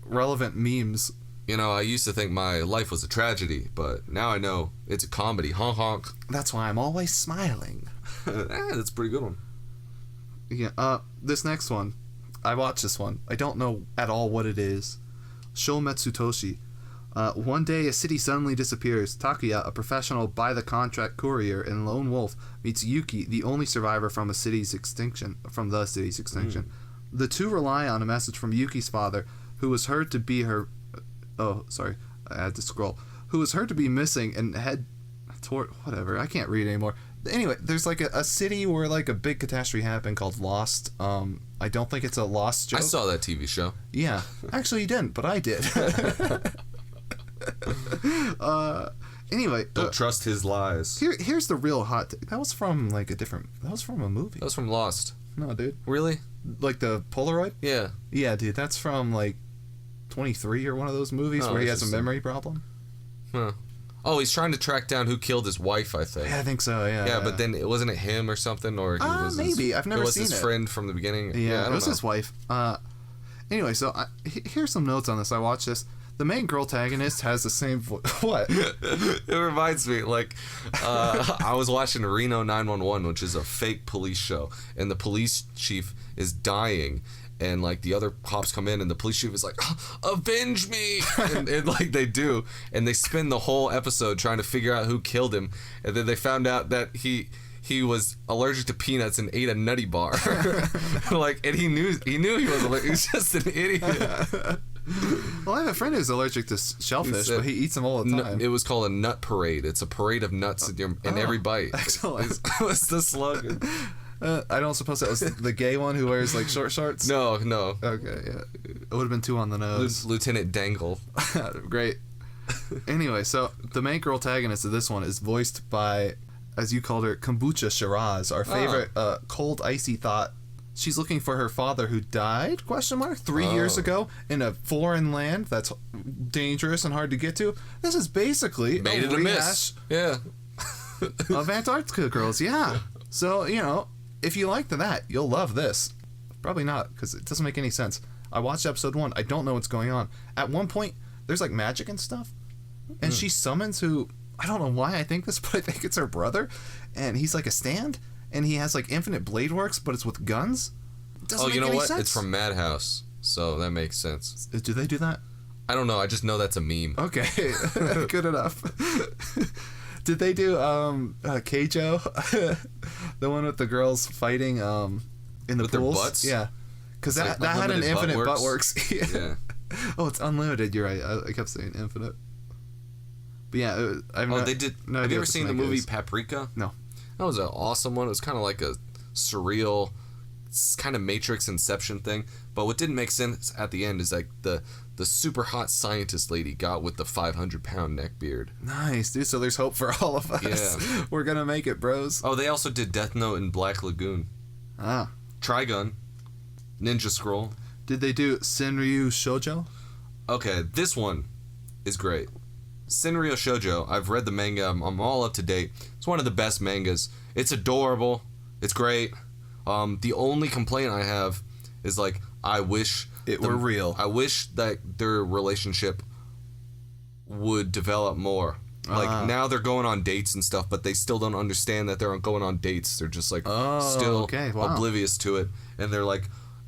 relevant memes. You know, I used to think my life was a tragedy, but now I know it's a comedy. Honk honk. That's why I'm always smiling. That's a pretty good one. Yeah, this next one. I watched this one. I don't know at all what it is. Shometsu Toshi. One day, a city suddenly disappears. Takuya, a professional by-the-contract courier and lone wolf, meets Yuki, the only survivor from the city's extinction. The two rely on a message from Yuki's father, who was heard to be her... Oh, sorry. I had to scroll. Who was heard to be missing and head toward... Whatever. I can't read anymore. Anyway, there's like a city where like a big catastrophe happened called Lost. I don't think it's a Lost joke. I saw that TV show. Yeah. Actually, you didn't, but I did. Anyway, Don't trust his lies. here's the real hot take. That was from a movie. That was from Lost. No, dude. Really? Like the Polaroid? Yeah. Yeah, dude. That's from 23 or one of those movies where he has a memory problem. Huh. Oh, he's trying to track down who killed his wife, I think. Yeah, I think so. Yeah. Yeah, but then wasn't it him or something, or he was maybe. I've never seen it. It was his friend from the beginning. Yeah, I it don't was know. his wife. Anyway, so here's some notes on this. I watched this. The main girl protagonist has the same what? It reminds me, I was watching Reno 911, which is a fake police show, and the police chief is dying, and the other cops come in, and the police chief is like, avenge me, and they do, and they spend the whole episode trying to figure out who killed him, and then they found out that he was allergic to peanuts and ate a Nutty Bar, and he knew he was allergic. He was just an idiot. Well, I have a friend who's allergic to shellfish, but he eats them all the time. It was called a nut parade. It's a parade of nuts in every bite. Excellent. What's the slogan? I don't suppose that was the gay one who wears short shorts? No. Okay, yeah. It would have been too on the nose. Lieutenant Dangle. Great. Anyway, so the main girl protagonist of this one is voiced by, as you called her, Kombucha Shiraz, our favorite cold, icy thought. She's looking for her father who died, 3 years ago, in a foreign land that's dangerous and hard to get to. This is basically Made it a miss. Yeah. of Antarctica Girls, yeah. So, if you liked that, you'll love this. Probably not, because it doesn't make any sense. I watched episode 1. I don't know what's going on. At one point, there's magic and stuff, and she summons who, I don't know why I think this, but I think it's her brother, and he's a stand, and he has infinite blade works, but it's with guns. Doesn't you know make any what? sense. It's from Madhouse, so that makes sense. Do they do that? I don't know. I just know that's a meme. Okay, good enough. Did they do Keijo, the one with the girls fighting in the with pools? Their butts? Yeah, because that had an infinite butt works. Yeah. Oh, it's unlimited. You're right. I kept saying infinite. But yeah, they did. No, have you ever seen the movie Paprika? No. That was an awesome one. It was kind of like a surreal, kind of Matrix Inception thing. But what didn't make sense at the end is the super hot scientist lady got with the 500-pound neck beard. Nice, dude. So there's hope for all of us. Yeah. We're gonna make it, bros. Oh, they also did Death Note and Black Lagoon. Ah. Trigun. Ninja Scroll. Did they do Senryu Shoujo? Okay, this one is great. Senryu Shoujo, I've read the manga. I'm all up to date. It's one of the best mangas. It's adorable. It's great. The only complaint I have is I wish it were real. I wish that their relationship would develop more. Now they're going on dates and stuff, but they still don't understand that they're going on dates. They're just still oblivious to it, and they're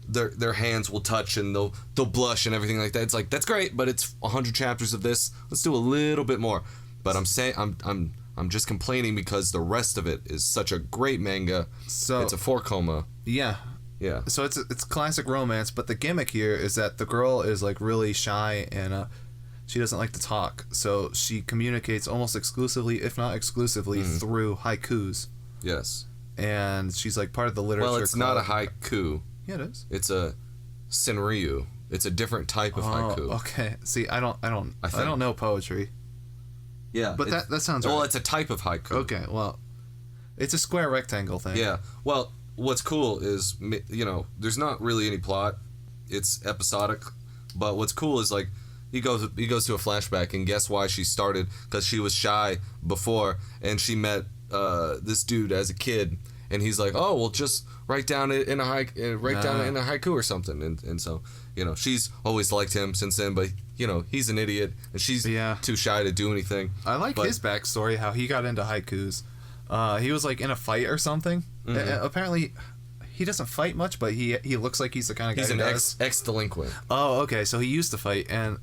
their hands will touch and they'll blush and everything like that. It's that's great, but it's 100 chapters of this. Let's do a little bit more. But I'm saying I'm just complaining because the rest of it is such a great manga. So it's a 4-coma. Yeah. Yeah. So it's classic romance, but the gimmick here is that the girl is really shy and she doesn't like to talk. So she communicates almost exclusively, if not exclusively, through haikus. Yes. And she's part of the literature. Well, it's not a haiku. Yeah, it is. It's a senryu. It's a different type of haiku. Okay. See, I don't know poetry. Yeah, but that sounds well. right. It's a type of haiku. Okay, well, it's a square rectangle thing. Yeah. Well, what's cool is there's not really any plot. It's episodic, but what's cool is he goes to a flashback and guess why she started, because she was shy before and she met this dude as a kid. And he's oh, well, just write down it in a haiku or something. And so, she's always liked him since then, but he's an idiot and she's too shy to do anything. I like his backstory, how he got into haikus. He was in a fight or something. Mm-hmm. Apparently, he doesn't fight much, but he looks like he's the kind of guy. He's an ex-delinquent. Oh, okay. So he used to fight, and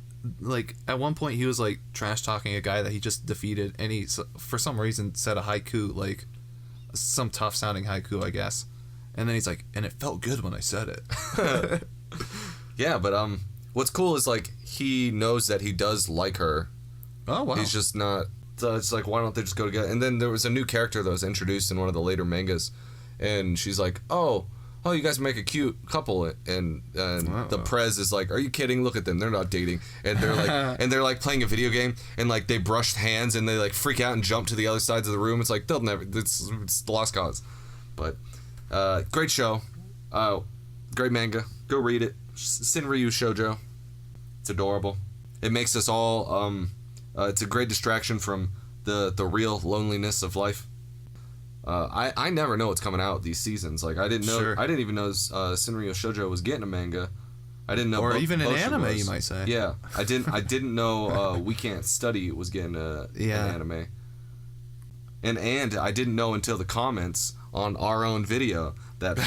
at one point he was trash talking a guy that he just defeated, and he for some reason said a haiku, some tough sounding haiku, I guess. And then he's and it felt good when I said it. Yeah, but what's cool is he knows that he does like her. Oh wow. He's just not. So it's why don't they just go together? And then there was a new character that was introduced in one of the later mangas, and she's oh, oh, you guys make a cute couple, and the prez is like, are you kidding? Look at them, they're not dating, and they're like playing a video game, and like they brushed hands, and they like freak out and jump to the other sides of the room. It's like they'll never. It's the lost cause, but great show, great manga. Go read it. Shinryu Shoujo. It's adorable. It makes us all. It's a great distraction from the real loneliness of life. I never know what's coming out these seasons. Like I didn't know. Sure. I didn't even know Shinryu Shoujo was getting a manga. I didn't know. Or even an Boshu anime, was. you might say. Yeah, I didn't know. We Can't Study was getting an anime. And I didn't know until the comments on our own video that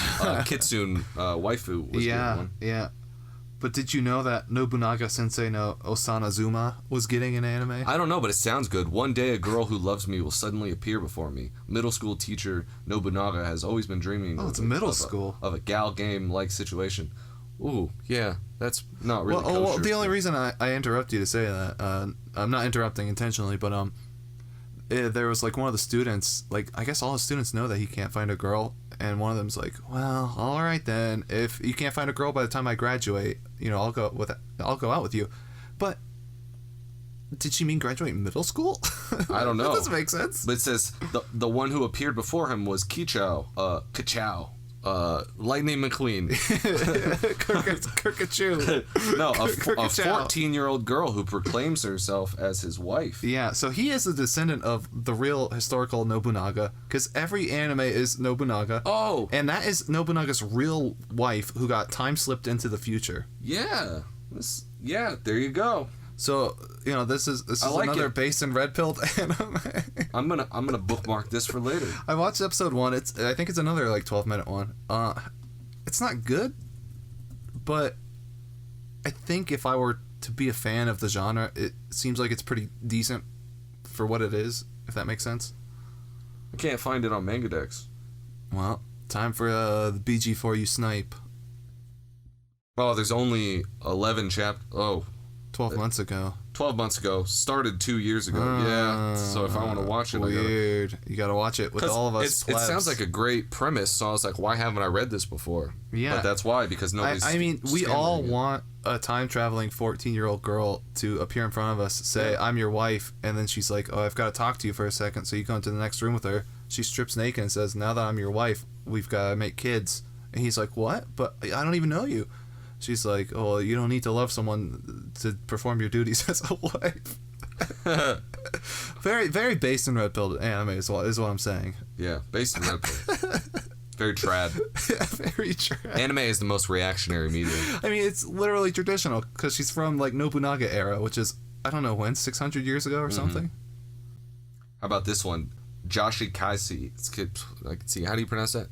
Kitsune waifu was getting one. Yeah. But did you know that Nobunaga Sensei no Osanazuma was getting an anime? I don't know, but it sounds good. One day a girl who loves me will suddenly appear before me. Middle school teacher Nobunaga has always been dreaming it's middle school. Of a gal game-like situation. Ooh, yeah, that's not really kosher. Well, the only reason I interrupt you to say that, I'm not interrupting intentionally, but there was like one of the students, like I guess all the students know that he can't find a girl, and one of them's like, well, all right then, if you can't find a girl by the time I graduate, I'll go out with you. But did she mean graduate middle school? I don't know. That doesn't make sense. But it says the one who appeared before him was Kachow, Lightning McQueen. Kirkachu. No, a 14-year-old girl who proclaims herself as his wife. Yeah, so he is a descendant of the real historical Nobunaga, because every anime is Nobunaga. Oh. And that is Nobunaga's real wife who got time slipped into the future. Yeah. There you go. So, this is like another it. based in red-pilled anime. I'm gonna bookmark this for later. I watched episode 1. I think it's another like 12-minute one. It's not good, but I think if I were to be a fan of the genre, it seems like it's pretty decent for what it is, if that makes sense. I can't find it on MangaDex. Well, time for the BG4U snipe. Oh, there's only 11 chapters. Oh. 12 months ago. 12 months ago. Started 2 years ago. Yeah. So if I want to watch it, weird. You gotta watch it with all of us. It sounds like a great premise. So I was like, why haven't I read this before? Yeah. But that's why, because nobody's. I mean, we all want a time traveling 14-year-old girl to appear in front of us, say, I'm your wife, and then she's like, oh, I've got to talk to you for a second. So you go into the next room with her. She strips naked and says, now that I'm your wife, we've got to make kids. And he's like, what? But I don't even know you. She's like, oh, you don't need to love someone to perform your duties as a wife. Very, very based in red-pilled anime is what I'm saying. Yeah, based in red-pilled. Very trad. Very trad. Anime is the most reactionary medium. I mean, it's literally traditional, because she's from, like, Nobunaga era, which is, I don't know when, 600 years ago or something? How about this one? Joshi Kaisi. I can see. How do you pronounce that?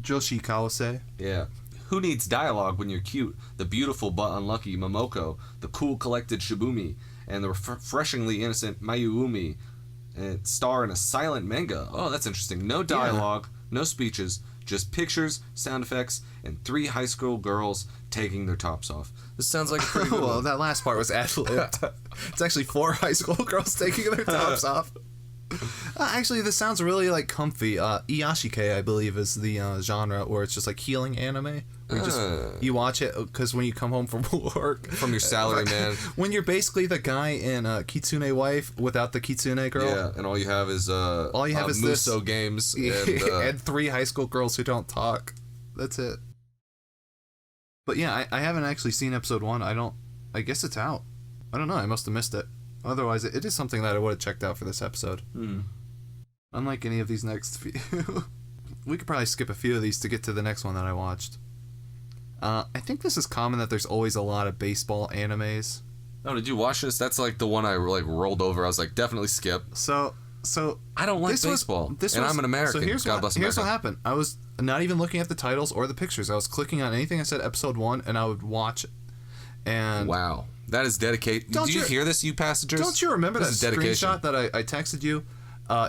Joshi Kawase. Yeah. Who needs dialogue when you're cute? The beautiful but unlucky Momoko, the cool collected Shibumi, and the refreshingly innocent Mayuumi star in a silent manga. Oh, that's interesting. No dialogue, no speeches, just pictures, sound effects, and 3 high school girls taking their tops off. This sounds like a pretty good Well, one. that last part was ad-libbed. It's actually 4 high school girls taking their tops off. Actually, this sounds really like comfy. Iyashike, I believe, is the genre where it's just like healing anime. Where you watch it because when you come home from work, From your salary, man. when you're basically the guy in Kitsune Wife without the Kitsune girl. Yeah, and all you have is Muso this. games And 3 high school girls who don't talk. That's it. But yeah, I haven't actually seen episode 1. I guess it's out. I don't know. I must have missed it. Otherwise, it is something that I would have checked out for this episode. Unlike any of these next few. We could probably skip a few of these to get to the next one that I watched. I think this is common that there's always a lot of baseball animes. Oh, did you watch this? That's like the one I like rolled over. I was like, definitely skip. So I don't like baseball. I'm an American. So here's God bless America. Here's what happened. I was not even looking at the titles or the pictures. I was clicking on anything that said episode 1, and I would watch it. And wow, that is dedicated. Do you hear this, you passengers? Don't you remember this that is dedication. screenshot that I texted you?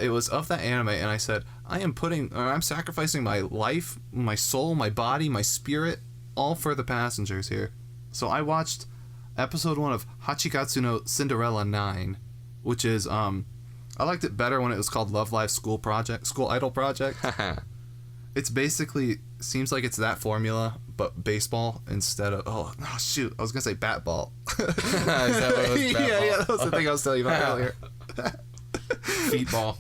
It was of that anime, and I said, I'm sacrificing my life, my soul, my body, my spirit, all for the passengers here. So I watched episode 1 of Hachikatsu no Cinderella 9, which is, I liked it better when it was called Love Live School Idol Project. It's basically seems like it's that formula, but baseball instead of shoot, I was gonna say bat ball. Is that what it was? Bat ball? Yeah, that was the thing I was telling you about earlier. Feet ball.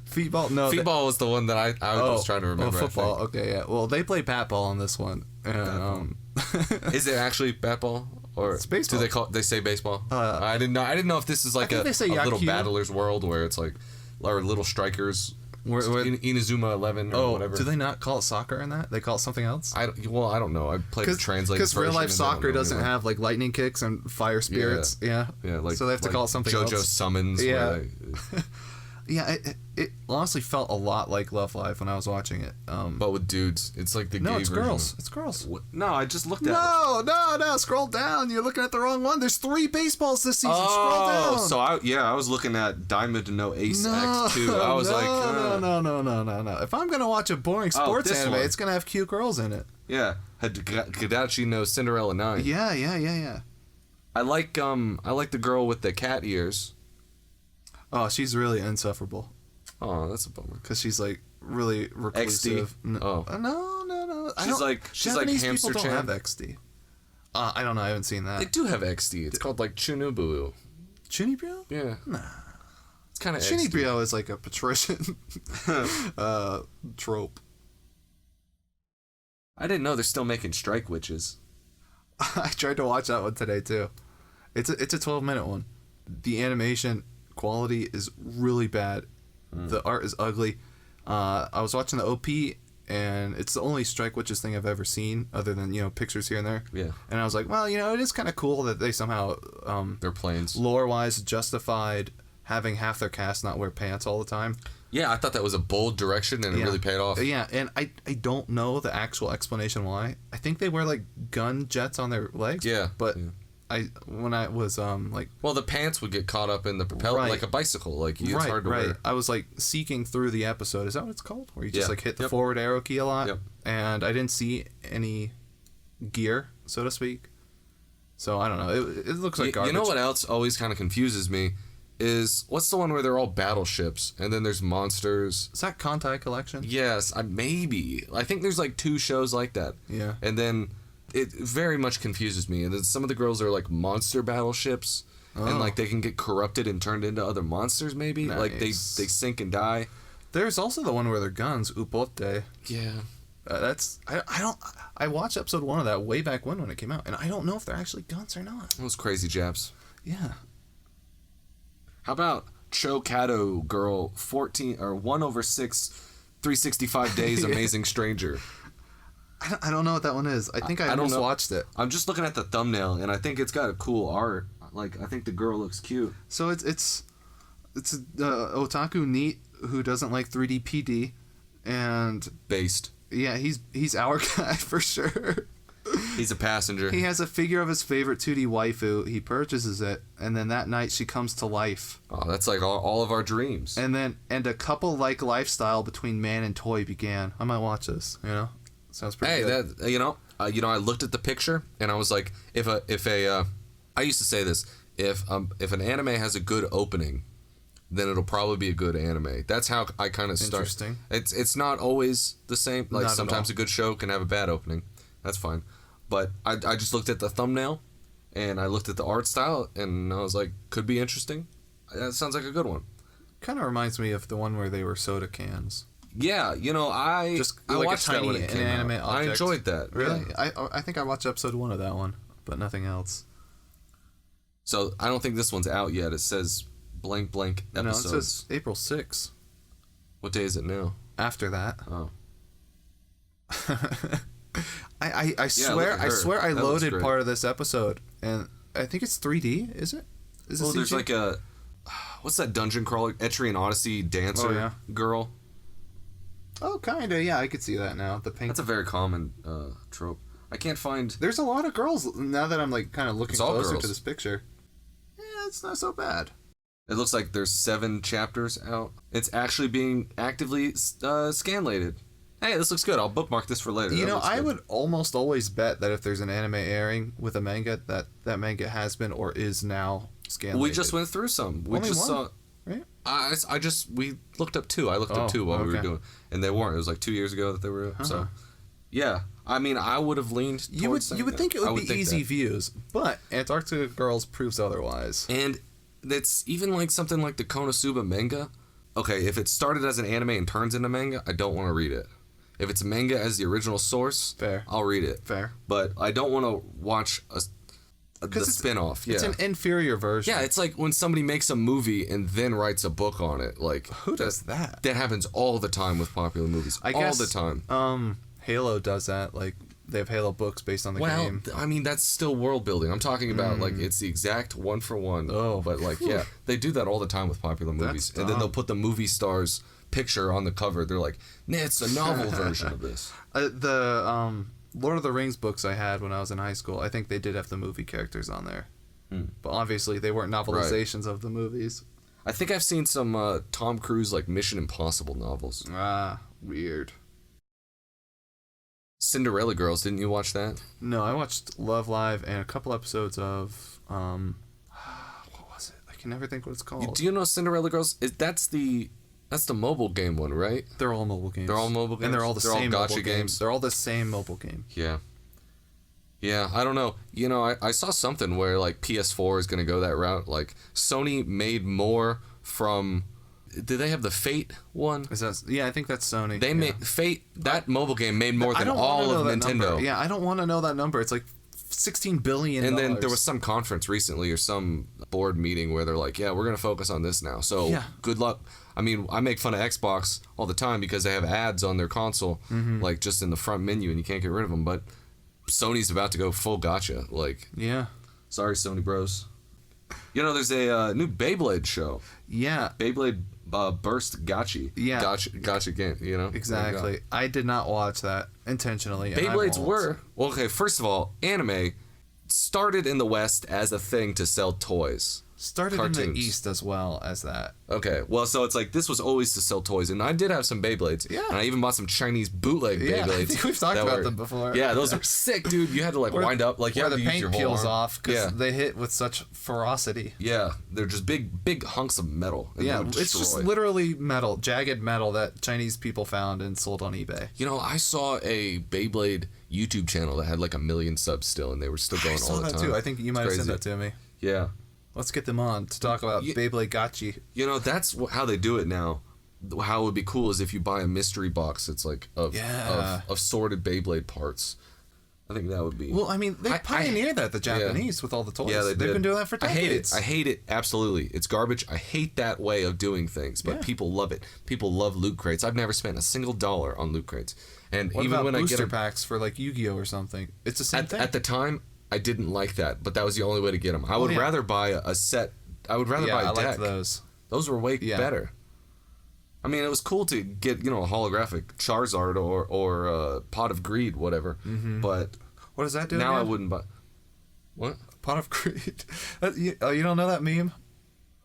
Feet ball? No. Feet ball was the one that I was trying to remember. Football. Okay, yeah. Well, they play bat ball on this one. And, is it actually bat ball? Or it's baseball. Do they say baseball? I didn't know if this is like a little battlers world where it's like or little strikers. Where Inazuma 11 or whatever. Do they not call it soccer in that? They call it something else? I don't know. I played the translated version. Because real life soccer doesn't have like lightning kicks and fire spirits. Yeah. Like, so they have to call it something else. JoJo summons. Yeah. Yeah, it honestly felt a lot like Love Live when I was watching it. But with dudes. It's like the gay version. No, it's girls. It's girls. What? No, I just looked at it. No. Scroll down. You're looking at the wrong one. There's 3 baseballs this season. Scroll down. So I was looking at Diamond to No Ace X2. I was No. If I'm going to watch a boring sports anime, it's going to have cute girls in it. Yeah. Hadachi no Cinderella 9. Yeah. I like the girl with the cat ears. Oh, she's really insufferable. Oh, that's a bummer. Because she's like really reclusive. XD. No. She's like Japanese Hamster people Chan. don't have XD. I don't know. I haven't seen that. They do have XD. It's called like Chunubu. Chunibyo? Yeah. Nah. It's kind of Chunibyo is like a patrician trope. I didn't know they're still making Strike Witches. I tried to watch that one today too. It's a 12-minute one. The animation quality is really bad. The art is ugly. I was watching the OP, and it's the only Strike Witches thing I've ever seen, other than pictures here and there. Yeah. And I was like, well, it is kind of cool that they somehow their planes lore-wise justified having half their cast not wear pants all the time. Yeah, I thought that was a bold direction, and it really paid off. Yeah, and I don't know the actual explanation why. I think they wear like gun jets on their legs. Yeah, but. Yeah. When I was the pants would get caught up in the propeller like a bicycle, like it's hard to wear. I was like seeking through the episode. Is that what it's called? Where you just like hit the Yep. forward arrow key a lot. Yep. And I didn't see any gear, so to speak. So I don't know. It looks like garbage. You know what else always kind of confuses me is what's the one where they're all battleships and then there's monsters? Is that Kantai Collection? Yes, maybe. I think there's like 2 shows like that. Yeah. And then it very much confuses me. And then some of the girls are like monster battleships, and like they can get corrupted and turned into other monsters. Maybe like they sink and die. There's also the one where they're guns, Upote. Yeah, that's I watched episode 1 of that way back when it came out, and I don't know if they're actually guns or not. Those crazy Japs. Yeah. How about Chokato Girl 14 or 1/6 365 Days Amazing Stranger? I don't know what that one is. I think I almost watched it. I'm just looking at the thumbnail, and I think it's got a cool art. Like, I think the girl looks cute. So it's otaku neat who doesn't like 3D PD, and based. Yeah, he's our guy for sure. He's a passenger. He has a figure of his favorite 2D waifu. He purchases it, and then that night she comes to life. Oh, that's like all of our dreams. And a couple-like lifestyle between man and toy began. I might watch this. Sounds pretty good. I looked at the picture and I was like, I used to say this, if an anime has a good opening, then it'll probably be a good anime. That's how I kind of start. Interesting. It's not always the same. Like sometimes a good show can have a bad opening. That's fine. But I just looked at the thumbnail and I looked at the art style and I was like, could be interesting. That sounds like a good one. Kind of reminds me of the one where they were soda cans. Yeah, I like watched that when it came out. Object. I enjoyed that. Really? Yeah. I think I watched episode 1 of that one, but nothing else. So I don't think this one's out yet. It says blank episodes. No, it says April 6th. What day is it now? After that. Oh. I swear I loaded part of this episode, and I think it's 3D. Is it? There's like a what's that dungeon crawler? Etrian Odyssey dancer girl. Oh, kinda. Yeah, I could see that now. The pink. That's a very common trope. I can't find. There's a lot of girls now that I'm like kind of looking closer to this picture. Yeah, it's not so bad. It looks like there's 7 chapters out. It's actually being actively scanlated. Hey, this looks good. I'll bookmark this for later. I would almost always bet that if there's an anime airing with a manga, that manga has been or is now scanlated. We just went through some. We Only just one, saw. Right? We looked up 2. I looked up 2 while we were doing, and they weren't. It was like 2 years ago that they were. So, Yeah. I mean, I would have leaned You towards would think it would be easy views, but Antarctica Girls proves otherwise. And that's even like something like the Konosuba manga. Okay, if it started as an anime and turns into manga, I don't want to read it. If it's manga as the original source, fair, I'll read it. Fair. But I don't want to watch the spin-off. Yeah. It's an inferior version. Yeah, it's like when somebody makes a movie and then writes a book on it. Like, who does that? That happens all the time with popular movies. I guess, all the time. Halo does that. Like, they have Halo books based on the game. Well, I mean, that's still world building. I'm talking about, like, it's the exact one for one. Oh. But, like, yeah, they do that all the time with popular movies. And then they'll put the movie star's picture on the cover. They're like, nah, it's a novel version of this. The Lord of the Rings books I had when I was in high school, I think they did have the movie characters on there. But obviously, they weren't novelizations of the movies. I think I've seen some Tom Cruise, like, Mission Impossible novels. Ah, weird. Cinderella Girls, didn't you watch that? No, I watched Love Live and a couple episodes of what was it? I can never think what it's called. Do you know Cinderella Girls? That's the mobile game one, right? They're all mobile games. They're all mobile games? And they're all the same gacha mobile games. They're all the same mobile game. Yeah. Yeah, I don't know. You know, I saw something where, like, PS4 is going to go that route. Like, Sony made more from... Did they have the Fate one? Yeah, I think that's Sony. They made Fate, that mobile game made more than all of Nintendo. Number. Yeah, I don't want to know that number. It's like $16 billion. And then there was some conference recently or some board meeting where they're like, yeah, we're going to focus on this now. So good luck. I mean, I make fun of Xbox all the time because they have ads on their console, like just in the front menu, and you can't get rid of them. But Sony's about to go full gotcha. Like, yeah. Sorry, Sony bros. You know, there's a new Beyblade show. Yeah. Beyblade Burst Gotchi. Yeah. Gotcha game, you know? Exactly. I did not watch that intentionally. Beyblades were... Well, okay, first of all, anime started in the West as a thing to sell toys. Started cartoons. in the East as well as that. Okay, well, so it's like this was always to sell toys, and I did have some Beyblades. Yeah. And I even bought some Chinese bootleg Beyblades. Yeah, I think we've talked about them before. Yeah, those are sick, dude. You had to, like, wind up. Like, you where had the to use paint your whole peels arm. off because they hit with such ferocity. Yeah, they're just big hunks of metal. Yeah, it's just literally metal, jagged metal that Chinese people found and sold on eBay. You know, I saw a Beyblade YouTube channel that had like 1 million subs still, and they were still going all the time. I saw that too. I think you might have sent that to me. Yeah. Let's get them on to talk about Beyblade Gotchi. You know, that's how they do it now. How it would be cool is if you buy a mystery box. It's like of sorted Beyblade parts. I think that would be. Well, I mean, they pioneered the Japanese with all the toys. Yeah, they've been doing that for decades. I hate it. Absolutely, it's garbage. I hate that way of doing things. But people love it. People love loot crates. I've never spent a single dollar on loot crates. And what even about when booster I get packs for like Yu-Gi-Oh or something, it's the same thing. At the time, I didn't like that, but that was the only way to get them. I would rather buy a set. I would rather buy a deck. I liked those. Those were way better. I mean, it was cool to get, you know, a holographic Charizard or Pot of Greed, whatever. Mm-hmm. But what does that do? Now again? I wouldn't buy. What? Pot of Greed. You don't know that meme?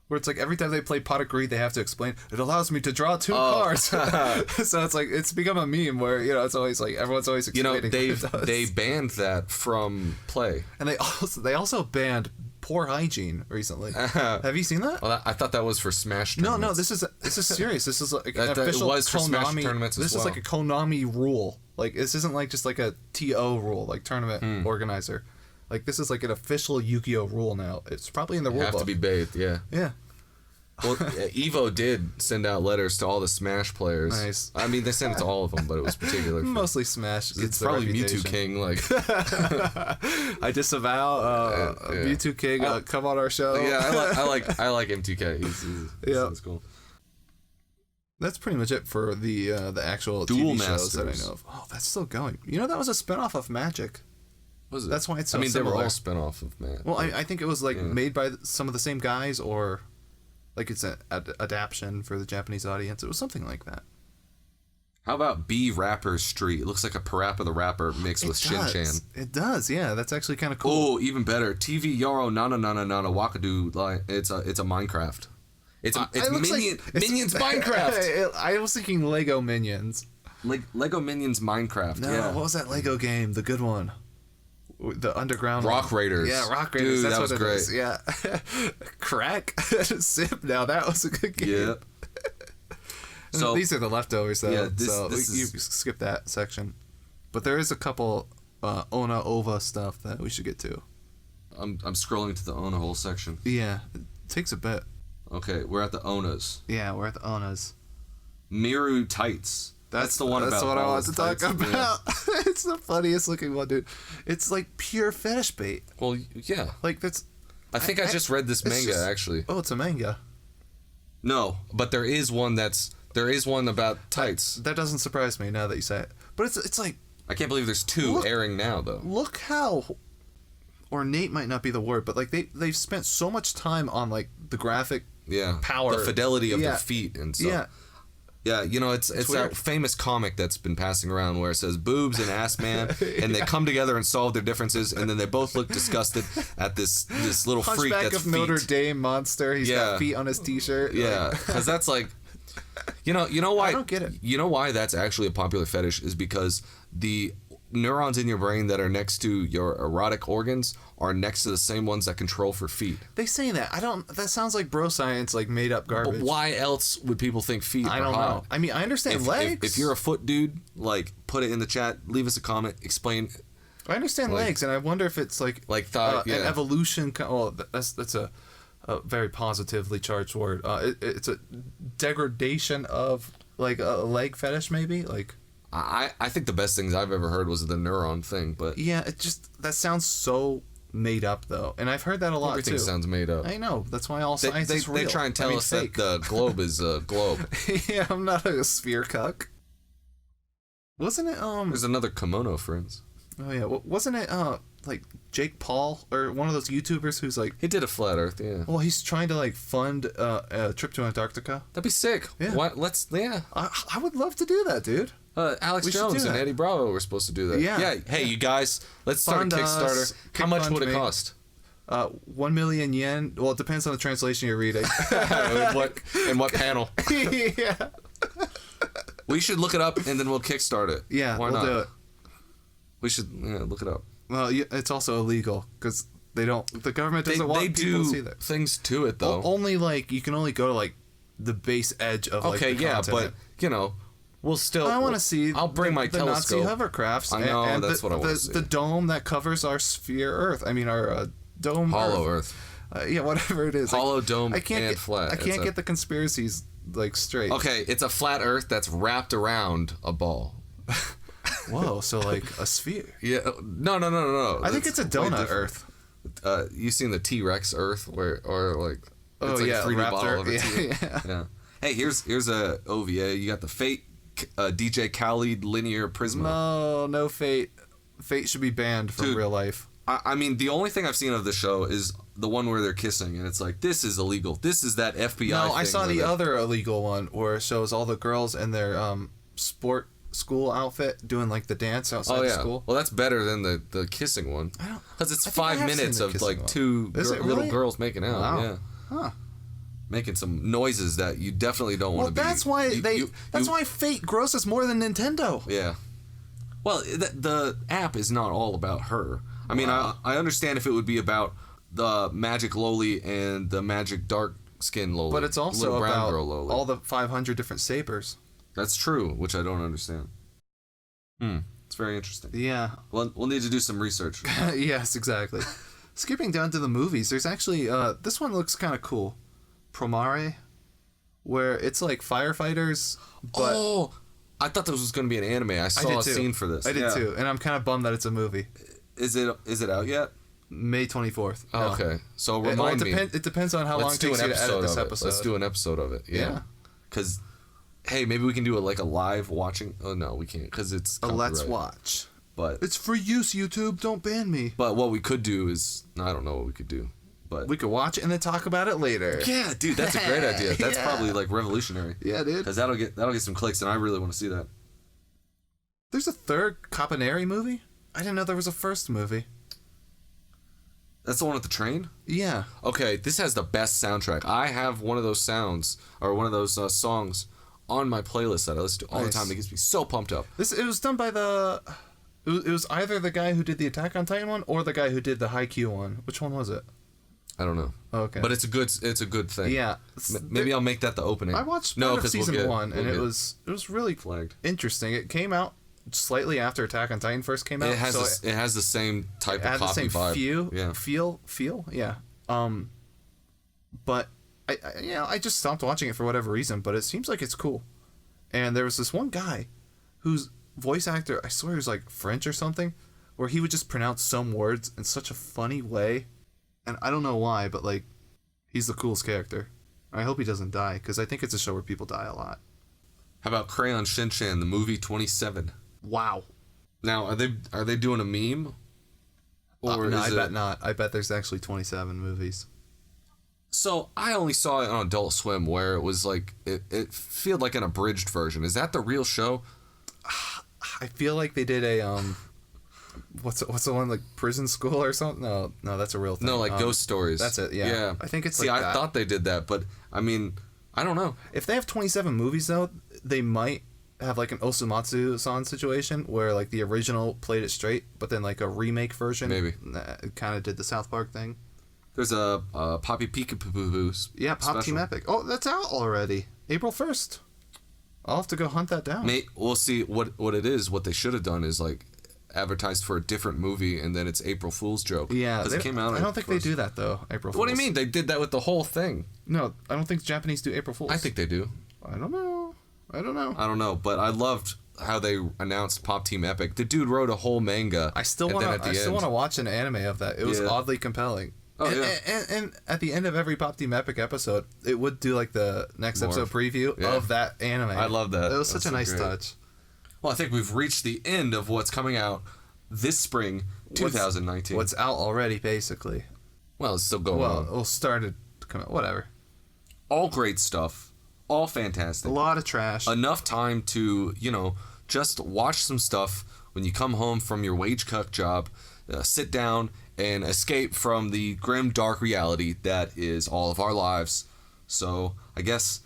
Where it's like every time they play Pot of Greed, they have to explain, it allows me to draw 2 cards. So it's like, it's become a meme where, you know, it's always like, everyone's always explaining. You know, they banned that from play. And they also banned poor hygiene recently. Have you seen that? Well, I thought that was for Smash tournaments. No, this is serious. This is like an official it was for Smash tournaments as This is like a Konami rule. Like, this isn't like just like a TO rule, like tournament organizer. Like, this is like an official Yu-Gi-Oh rule now. It's probably in the rule book. Have to be bathed, yeah. Yeah. Well, Evo did send out letters to all the Smash players. Nice. I mean, they sent it to all of them, but it was particular. Mostly Smash. It's probably Mewtwo King. Like, I disavow Mewtwo King. Come on our show. Yeah, I like M2K. He's cool. That's pretty much it for the actual Duel TV Masters shows that I know of. Oh, that's still going. You know, that was a spinoff of Magic. Was it? That's why it's so similar. They were all spinoff of Magic. Well, I think it was like made by some of the same guys, or like it's an adaptation for the Japanese audience. It was something like that. How about B Rapper Street? It looks like a Parappa the Rapper mixed with Shin-Chan. It does, yeah. That's actually kind of cool. Oh, even better. TV Yoro Nana Wakadu. Like, it's a Minecraft. It's Minions Minecraft. I was thinking Lego Minions. Lego Minions Minecraft. No, yeah. What was that Lego game? The good one. The underground Rock Raiders. Yeah, Rock Raiders. Dude, that's that was what it great. is. Yeah. Crack. Sip. Now that was a good game. Yep. So these are the leftovers, though. Yeah, you skip that section. But there is a couple Ona Ova stuff that we should get to. I'm scrolling to the Ona whole section. Yeah, it takes a bit. Okay, we're at the Onas. Yeah, we're at the Onas. Miru tights. That's the one That's about what I all want the to talk tights. about. It's the funniest looking one, dude. It's like pure fetish bait. Well, yeah. Like that's. I think I just read this it's manga just- actually. Oh, it's a manga. No, but there is one about tights. That doesn't surprise me now that you say it. But it's like, I can't believe there's two airing now though. look how ornate might not be the word, but like they've spent so much time on like the graphic power, the fidelity of Yeah. their feet and stuff. Yeah. Yeah, you know, it's that weird. famous comic that's been passing around where it says boobs and ass man, and they come together and solve their differences, and then they both look disgusted at this little freak Hunchback that's of Notre feet. Dame monster. He's got feet on his t-shirt. Yeah, because that's like, you know why? I don't get it. You know why that's actually a popular fetish is because the neurons in your brain that are next to your erotic organs are next to the same ones that control for feet. They say that. I don't. That sounds like bro science, like made up garbage. But why else would people think feet I are don't hot? know. I mean, I understand legs. If you're a foot dude, like, put it in the chat, leave us a comment, explain. I understand like- legs, and I wonder if it's like thigh, an evolution. Oh, that's a very positively charged word. It's a degradation of like a leg fetish, maybe like. I think the best things I've ever heard was the neuron thing, but Yeah, it just that sounds so made up though, and I've heard that a lot everything too. sounds made up. I know. That's why all science is real. They try and tell us fake. that the globe is a globe. Yeah, I'm not a sphere cuck. Wasn't it There's another kimono, friends. Oh yeah, wasn't it like Jake Paul or one of those YouTubers who's like, He did a flat Earth, yeah. well, he's trying to like fund a trip to Antarctica. That'd be sick. Yeah. What? I I would love to do that, dude. Alex We should Jones do and that. Eddie Bravo were supposed to do that. Yeah. Hey, you guys, let's start Fund a us. Kickstarter. How much would it Kickfund me. cost? 1 million yen. Well, it depends on the translation you're reading. in what panel? Yeah. We should look it up and then we'll kickstart it. Yeah, Why we'll not? do it. We should look it up. Well, it's also illegal because they don't. The government doesn't want They people to see do that. things to it though. Only like you can only go to like the base edge of like Okay, the yeah, continent. but you know, we'll still. I want to see. I'll bring my the telescope. Nazi hovercrafts. I know, and that's what I wanna see. The dome that covers our sphere Earth. I mean, our dome. Hollow Earth. Yeah, whatever it is. Hollow dome I can't and get, flat. I It's can't a- get the conspiracies like straight. Okay, it's a flat Earth that's wrapped around a ball. Whoa, so like a sphere. Yeah, no. I think That's it's a completely donut different. Earth. You seen the T-Rex Earth or like Oh, it's like yeah, 3D Raptor. bottle of a Yeah, T-Rex. Yeah. Hey, here's a OVA. You got the Fate DJ Khaled linear Prisma. No Fate. Fate should be banned from Dude, real life. I mean, the only thing I've seen of the show is the one where they're kissing, and it's like, this is illegal. This is that FBI. No, thing I saw where the they- other illegal one where it shows all the girls in their sport school outfit doing like the dance outside Oh the yeah. school. Well, that's better than the kissing one. Because it's I think I 5 have seen minutes the of kissing like one. two Is it little really? girls making out. Wow. Yeah. Huh. Making some noises that you definitely don't Well, want to be. that's why why Fate grosses more than Nintendo. Yeah. Well, the app is not all about her. I mean, I understand if it would be about the Magic Loli and the Magic Dark Skin Loli. But it's also Little brown about girl Loli. all the 500 different sabers. That's true, which I don't understand. It's very interesting. Yeah. We'll need to do some research. Yes, exactly. Skipping down to the movies, there's actually this one looks kind of cool. Promare, where it's like firefighters, but Oh, I thought this was going to be an anime. I saw did a too. scene for this. I did Yeah. too, and I'm kind of bummed that it's a movie. Is it out yet? May 24th. Oh, No. okay. So It, remind me. it depends on how long Let's it do takes an you to episode edit of this it. episode. Let's do an episode of it. Yeah. Yeah. Because, hey, maybe we can do a live watching. Oh no, we can't because it's a Let's copyright. Watch. But It's for use, YouTube. Don't ban me. what we could do is I don't know what we could do. But We could watch it and then talk about it later. yeah, dude, that's a great idea. That's Yeah. probably like revolutionary. Yeah, dude. Because that'll get some clicks, and I really want to see that. There's a third Caponeri movie? I didn't know there was a first movie. That's the one with the train. Yeah. Okay, this has the best soundtrack. I have one of those sounds or one of those songs on my playlist that I listen to all the Nice. time. It gets me so pumped up. It was done by the... It was either the guy who did the Attack on Titan one or the guy who did the Haikyuu one. Which one was it? I don't know. Okay. But it's a good thing. Yeah. Maybe I'll make that the opening. I watched no, part of 'cause season we'll get, 1 and we'll it get was really flagged. interesting. It came out slightly after Attack on Titan first came out. It has the same type of copy vibe. Feel. Yeah. But I just stopped watching it for whatever reason. But it seems like it's cool. And there was this one guy, whose voice actor, I swear, he was like French or something, where he would just pronounce some words in such a funny way, and I don't know why, but like, he's the coolest character. I hope he doesn't die, because I think it's a show where people die a lot. How about Crayon Shin-chan, the movie 27? Wow. Now, are they doing a meme? Or no, I bet not. I bet there's actually 27 movies. So I only saw it on Adult Swim, where it was like it felt like an abridged version. Is that the real show? I feel like they did a what's the one, like Prison School or something? No, that's a real thing. No, like Ghost Stories. That's it. Yeah. I think it's See, like I thought they did that, but I mean, I don't know. If they have 27 movies though, they might have like an Osamatsu-san situation where like the original played it straight, but then like a remake version kind of did the South Park thing. There's a Poppy Peekaboo. Yeah, Pop Team Epic. Oh, that's out already. April 1st. I'll have to go hunt that down. We'll see what it is. What they should have done is like advertised for a different movie, and then it's April Fool's joke. Yeah, it came out. I don't think they do that though. April Fool's. What do you mean? They did that with the whole thing. No, I don't think Japanese do April Fool's. I think they do. I don't know. I don't know. But I loved how they announced Pop Team Epic. The dude wrote a whole manga. I still want to watch an anime of that. It was oddly compelling. Oh, and at the end of every Pop Team Epic episode, it would do like the next episode preview of that anime. I love that. It was such a nice touch. Well, I think we've reached the end of what's coming out this spring, 2019. What's out already, basically. Well, it's still going on. Well, it started to come out. Whatever. All great stuff. All fantastic. A lot of trash. Enough time to, just watch some stuff when you come home from your wage cut job, sit down and escape from the grim, dark reality that is all of our lives. So, I guess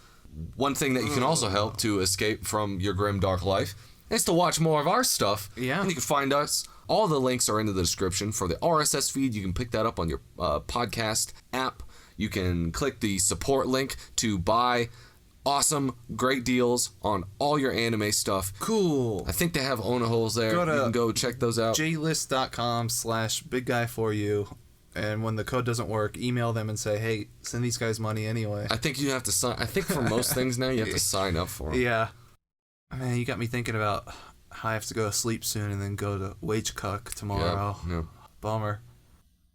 one thing that you can also help to escape from your grim, dark life is to watch more of our stuff. Yeah. And you can find us. All the links are in the description for the RSS feed. You can pick that up on your podcast app. You can click the support link to buy awesome, great deals on all your anime stuff. Cool. I think they have Onaholes there. You can go check those out. jlist.com/biggguy4u. And when the code doesn't work, email them and say, hey, send these guys money anyway. I think you have to sign. I think for most things now, you have to sign up for them. Yeah. Man, you got me thinking about how I have to go to sleep soon and then go to wage cuck tomorrow. Yeah. Bummer.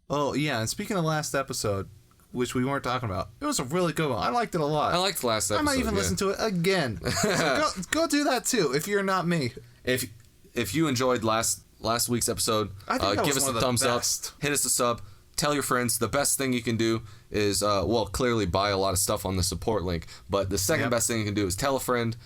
Oh, yeah, and speaking of last episode, which we weren't talking about, it was a really good one. I liked it a lot. I liked the last episode. I might even listen to it again. So go do that too, if you're not me. If you enjoyed last week's episode, give us a thumbs up, hit us a sub, tell your friends. The best thing you can do is, clearly buy a lot of stuff on the support link, but the second best thing you can do is tell a friend,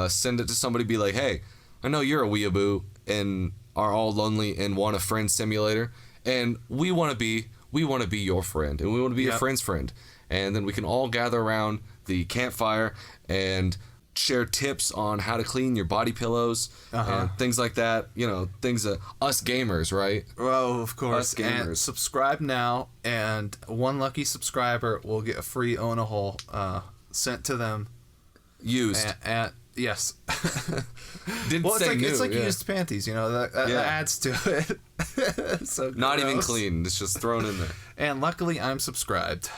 send it to somebody, be like, hey, I know you're a weeaboo and are all lonely and want a friend simulator, and we want to be your friend, and we want to be your friend's friend. And then we can all gather around the campfire and share tips on how to clean your body pillows and things like that. Things that us gamers, right? Oh, of course. Us gamers. And subscribe now, and one lucky subscriber will get a free Own-A-Hole sent to them. Used. Yes. Didn't say new. It's like used panties, that adds to it. So not even clean. It's just thrown in there. And luckily, I'm subscribed.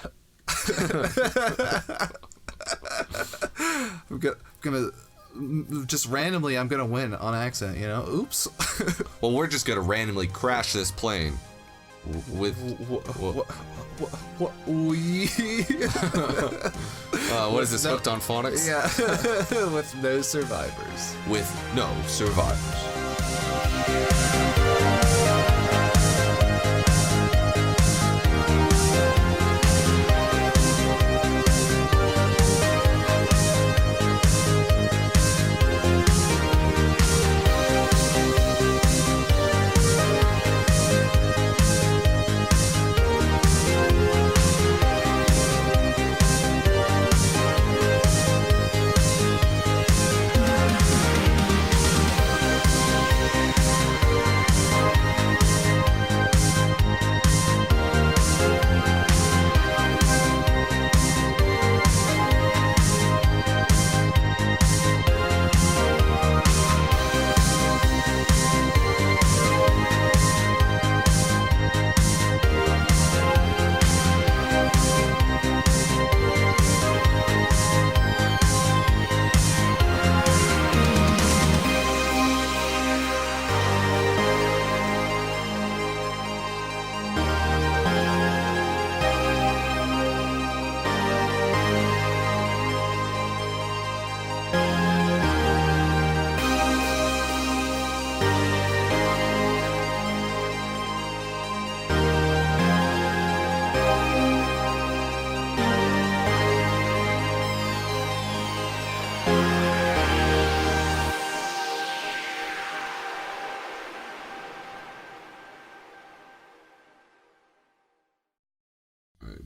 I'm gonna just randomly, I'm gonna win on accident. Oops. Well, we're just gonna randomly crash this plane with what is this? Hooked on Phonics? Yeah. With no survivors. With no survivors.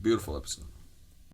Beautiful episode.